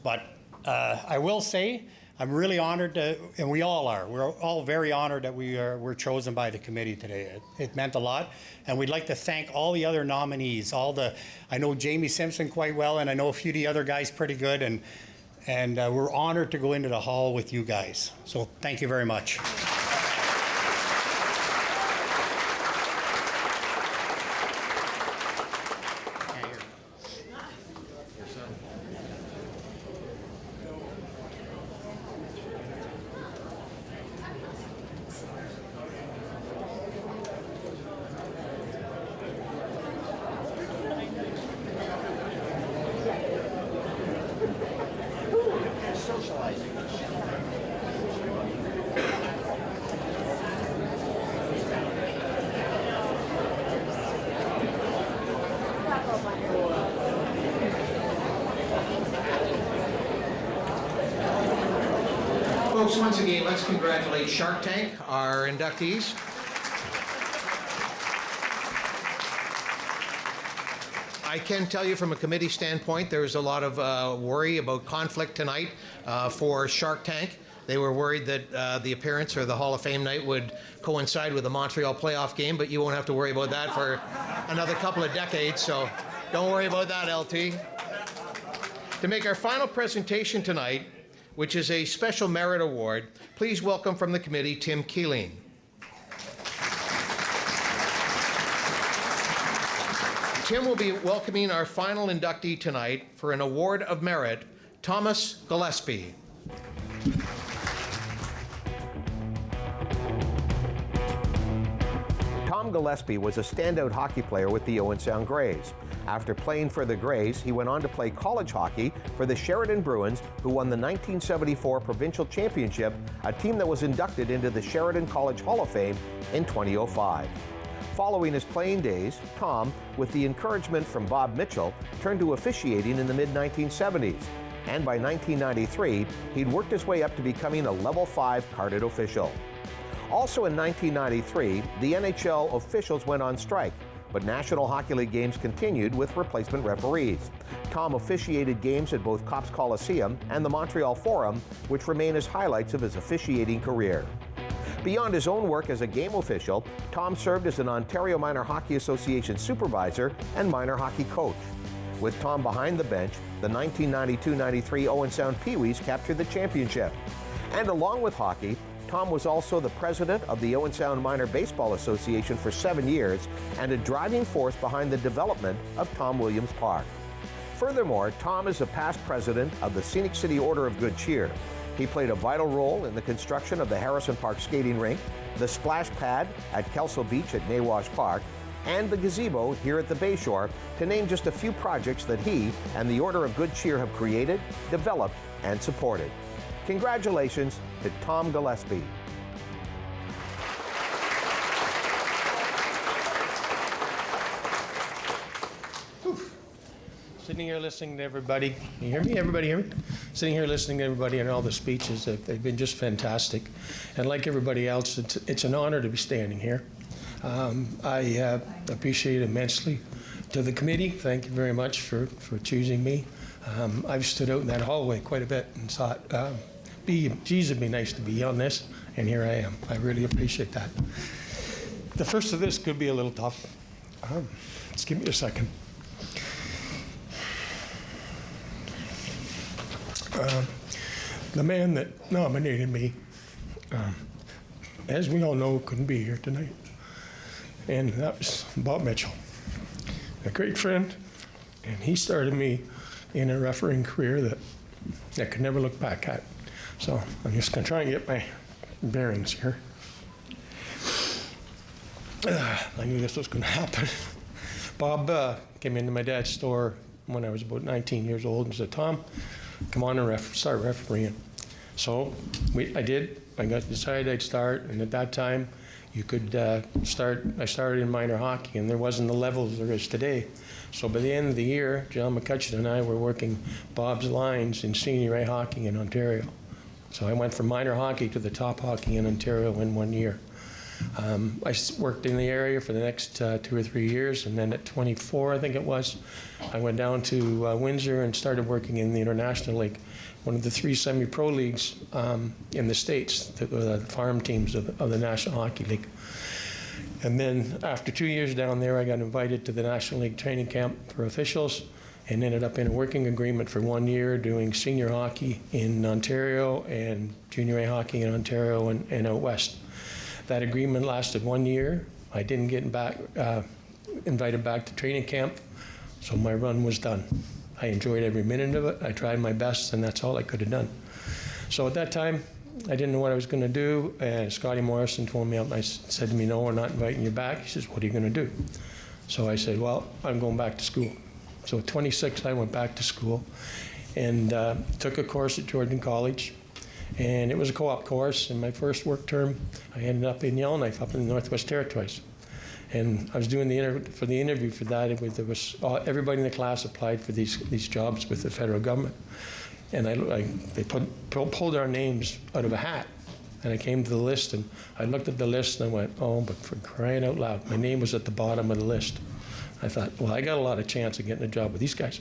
But I will say, I'm really honored to, and we all are, we're all very honored that we're chosen by the committee today. It meant a lot. And we'd like to thank all the other nominees, I know Jamie Simpson quite well, and I know a few of the other guys pretty good, and we're honored to go into the hall with you guys. So thank you very much. Folks, once again, let's congratulate Shark Tank, our inductees. I can tell you from a committee standpoint, there's a lot of worry about conflict tonight for Shark Tank. They were worried that the appearance or the Hall of Fame night would coincide with the Montreal playoff game, but you won't have to worry about that for another couple of decades, so don't worry about that, LT. To make our final presentation tonight, which is a special merit award, please welcome from the committee Tim Keeling. Tim will be welcoming our final inductee tonight for an award of merit, Thomas Gillespie. Tom Gillespie was a standout hockey player with the Owen Sound Grays. After playing for the Grays, he went on to play college hockey for the Sheridan Bruins, who won the 1974 Provincial Championship, a team that was inducted into the Sheridan College Hall of Fame in 2005. Following his playing days, Tom, with the encouragement from Bob Mitchell, turned to officiating in the mid-1970s. And by 1993, he'd worked his way up to becoming a Level 5 carded official. Also in 1993, the NHL officials went on strike, but National Hockey League games continued with replacement referees. Tom officiated games at both Copps Coliseum and the Montreal Forum, which remain as highlights of his officiating career. Beyond his own work as a game official, Tom served as an Ontario Minor Hockey Association supervisor and minor hockey coach. With Tom behind the bench, the 1992-93 Owen Sound Pee-wees captured the championship. And along with hockey, Tom was also the president of the Owen Sound Minor Baseball Association for 7 years and a driving force behind the development of Tom Williams Park. Furthermore, Tom is a past president of the Scenic City Order of Good Cheer. He played a vital role in the construction of the Harrison Park skating rink, the splash pad at Kelso Beach at Nawash Park, and the gazebo here at the Bayshore, to name just a few projects that he and the Order of Good Cheer have created, developed, and supported. Congratulations to Tom Gillespie. Sitting here listening to everybody. You hear me? Everybody hear me? Sitting here listening to everybody and all the speeches, they've been just fantastic. And like everybody else, it's an honor to be standing here. I appreciate it immensely. To the committee, thank you very much for choosing me. I've stood out in that hallway quite a bit and thought, geez, it'd be nice to be on this, and here I am. I really appreciate that. The first of this could be a little tough. Just give me a second. The man that nominated me, as we all know, couldn't be here tonight. And that was Bob Mitchell, a great friend. And he started me in a refereeing career that I could never look back at. So I'm just going to try and get my bearings here. I knew this was going to happen. Bob came into my dad's store when I was about 19 years old and said, "Tom, come on and start refereeing." So I did. I decided I'd start, and at that time, you could start. I started in minor hockey, and there wasn't the levels there is today. So by the end of the year, John McCutcheon and I were working Bob's lines in senior A hockey in Ontario. So I went from minor hockey to the top hockey in Ontario in 1 year. I worked in the area for the next 2 or 3 years, and then at 24, I think it was, I went down to Windsor and started working in the International League, one of the 3 semi-pro leagues in the States, the farm teams of the National Hockey League. And then after 2 years down there, I got invited to the National League training camp for officials and ended up in a working agreement for 1 year doing senior hockey in Ontario and junior A hockey in Ontario and out west. That agreement lasted 1 year. I didn't get invited back to training camp, so my run was done. I enjoyed every minute of it. I tried my best, and that's all I could have done. So at that time, I didn't know what I was going to do, and Scotty Morrison told me, said to me, "No, we're not inviting you back." He says, "What are you going to do?" So I said, "Well, I'm going back to school." So at 26, I went back to school and took a course at Georgian College. And it was a co-op course. In my first work term, I ended up in Yellowknife, up in the Northwest Territories. And I was doing the interview for that. Everybody in the class applied for these jobs with the federal government. And they pulled our names out of a hat. And I came to the list, and I looked at the list, and I went, "Oh, but for crying out loud." My name was at the bottom of the list. I thought, well, I got a lot of chance of getting a job with these guys.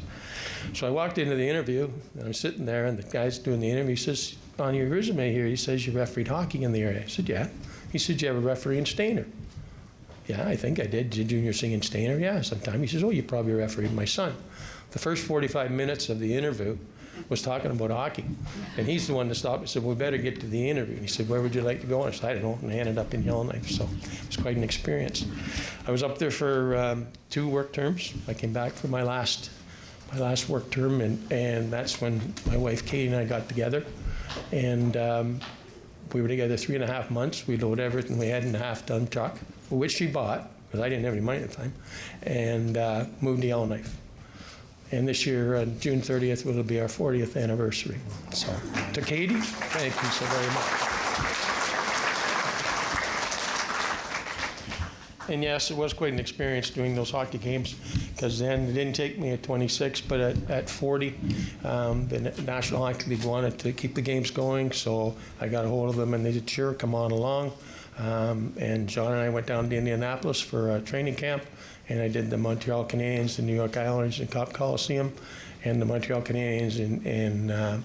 So I walked into the interview, and I'm sitting there, and the guy's doing the interview. He says, "On your resume here, he says you refereed hockey in the area." I said, "Yeah." He said, "You have a referee in Stainer?" "Yeah, I think I did. Did junior sing in Stainer?" "Yeah, sometime." He says, "Oh, you probably refereed my son." The first 45 minutes of the interview was talking about hockey. And he's the one that stopped and said, "We better get to the interview." And he said, "Where would you like to go?" And I said, "I don't know." And I ended up in Yellowknife. So it was quite an experience. I was up there for 2 work terms. I came back for my last work term, and that's when my wife Katie and I got together. And We were together 3.5 months. We loaded everything we had in a half-ton truck, which she bought, because I didn't have any money at the time, and moved to Yellowknife. And this year, on June 30th, will be our 40th anniversary. So, to Katie, thank you so very much. And yes, it was quite an experience doing those hockey games, because then it didn't take me at 26, but at 40, the National Hockey League wanted to keep the games going, so I got a hold of them and they said, sure, come on along. And John and I went down to Indianapolis for a training camp, and I did the Montreal Canadiens, the New York Islanders in Cop Coliseum, and the Montreal Canadiens in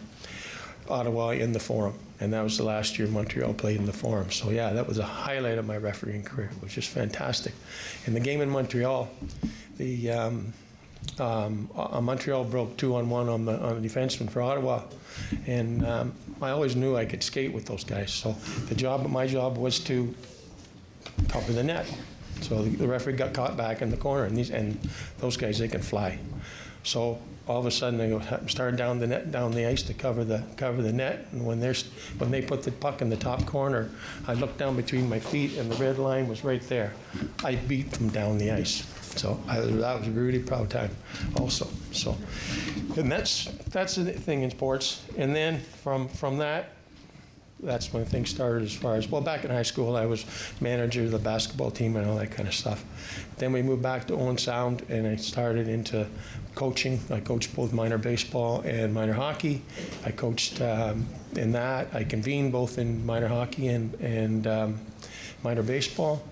Ottawa in the Forum. And that was the last year Montreal played in the Forum. So yeah, that was a highlight of my refereeing career. It was just fantastic. In the game in Montreal, Montreal broke 2-on-1 on the defenseman for Ottawa, and I always knew I could skate with those guys. So my job was to cover the net. So the referee got caught back in the corner, and those guys, they can fly. So all of a sudden they started down the ice to cover the net, and when they put the puck in the top corner, I looked down between my feet and the red line was right there. I beat them down the ice. So that was a really proud time also. So, and that's the thing in sports. And then from that, that's when things started as far as, well, back in high school, I was manager of the basketball team and all that kind of stuff. Then we moved back to Owen Sound, and I started into coaching. I coached both minor baseball and minor hockey. I coached in that. I convened both in minor hockey and minor baseball.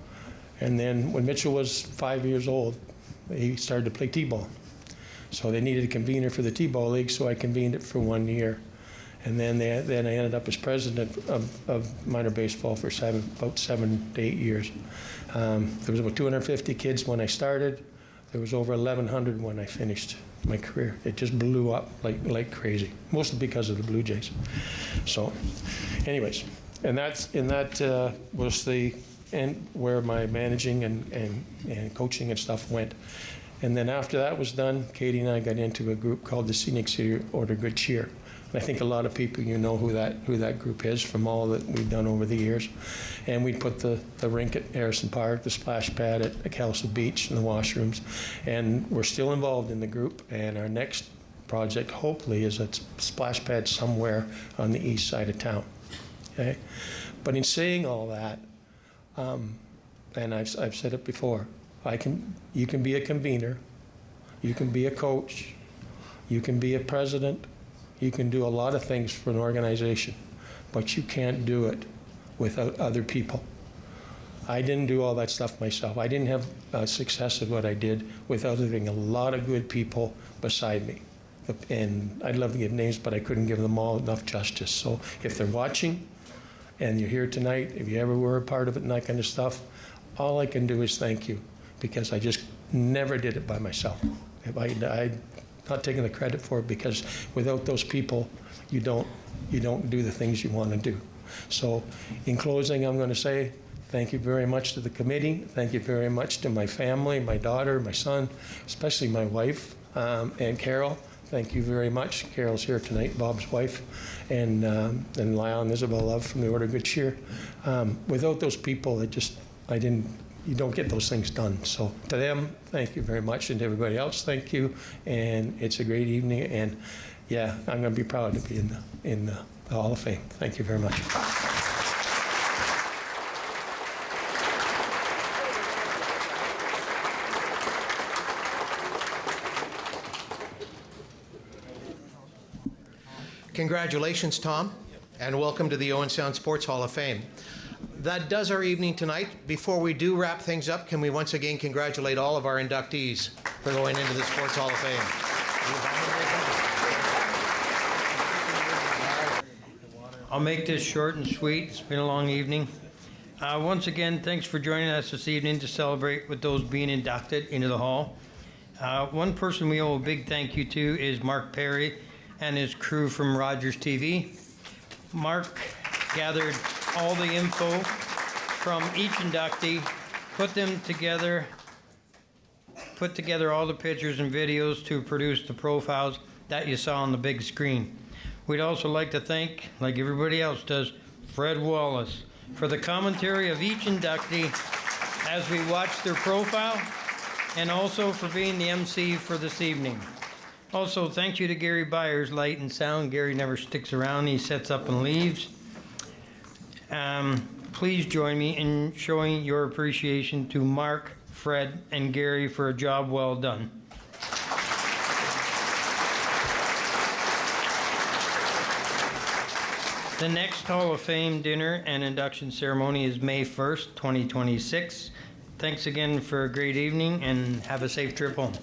And then when Mitchell was 5 years old, he started to play T-ball. So they needed a convener for the T-ball league, so I convened it for 1 year. And then I ended up as president of minor baseball for about 7 to 8 years. There was about 250 kids when I started. There was over 1,100 when I finished my career. It just blew up like crazy, mostly because of the Blue Jays. So, anyways, and that was the end where my managing and coaching and stuff went. And then after that was done, Katie and I got into a group called the Scenic City Order Good Cheer. I think a lot of people, you know who that group is from all that we've done over the years. And we put the rink at Harrison Park, the splash pad at Castle Beach, and the washrooms. And we're still involved in the group. And our next project, hopefully, is a splash pad somewhere on the east side of town. Okay? But in saying all that, and I've said it before, you can be a convener, you can be a coach, you can be a president. You can do a lot of things for an organization, but you can't do it without other people. I didn't do all that stuff myself. I didn't have success at what I did without having a lot of good people beside me. And I'd love to give names, but I couldn't give them all enough justice. So if they're watching and you're here tonight, if you ever were a part of it and that kind of stuff, all I can do is thank you, because I just never did it by myself. If I'm not taking the credit for it, because without those people, you don't do the things you want to do. So in closing, I'm going to say thank you very much to the committee. Thank you very much to my family, my daughter, my son, especially my wife, and Carol. Thank you very much. Carol's here tonight, Bob's wife, and Lyle and Isabel Love from the Order of Good Cheer. Without those people, you don't get those things done. So to them, thank you very much, and to everybody else, thank you. And it's a great evening, and yeah, I'm going to be proud to be in the Hall of Fame. Thank you very much. Congratulations, Tom, and welcome to the Owen Sound Sports Hall of Fame. That does our evening tonight. Before we do wrap things up, can we once again congratulate all of our inductees for going into the Sports Hall of Fame. I'll make this short and sweet. It's been a long evening. Once again, thanks for joining us this evening to celebrate with those being inducted into the Hall. One person we owe a big thank you to is Mark Perry and his crew from Rogers TV. Mark gathered all the info from each inductee, put together all the pictures and videos to produce the profiles that you saw on the big screen. We'd also like to thank, like everybody else does, Fred Wallace, for the commentary of each inductee as we watch their profile, and also for being the MC for this evening. Also, thank you to Gary Byers, Light and Sound. Gary never sticks around. He sets up and leaves. Please join me in showing your appreciation to Mark, Fred, and Gary for a job well done. The next Hall of Fame dinner and induction ceremony is May 1st, 2026. Thanks again for a great evening, and have a safe trip home.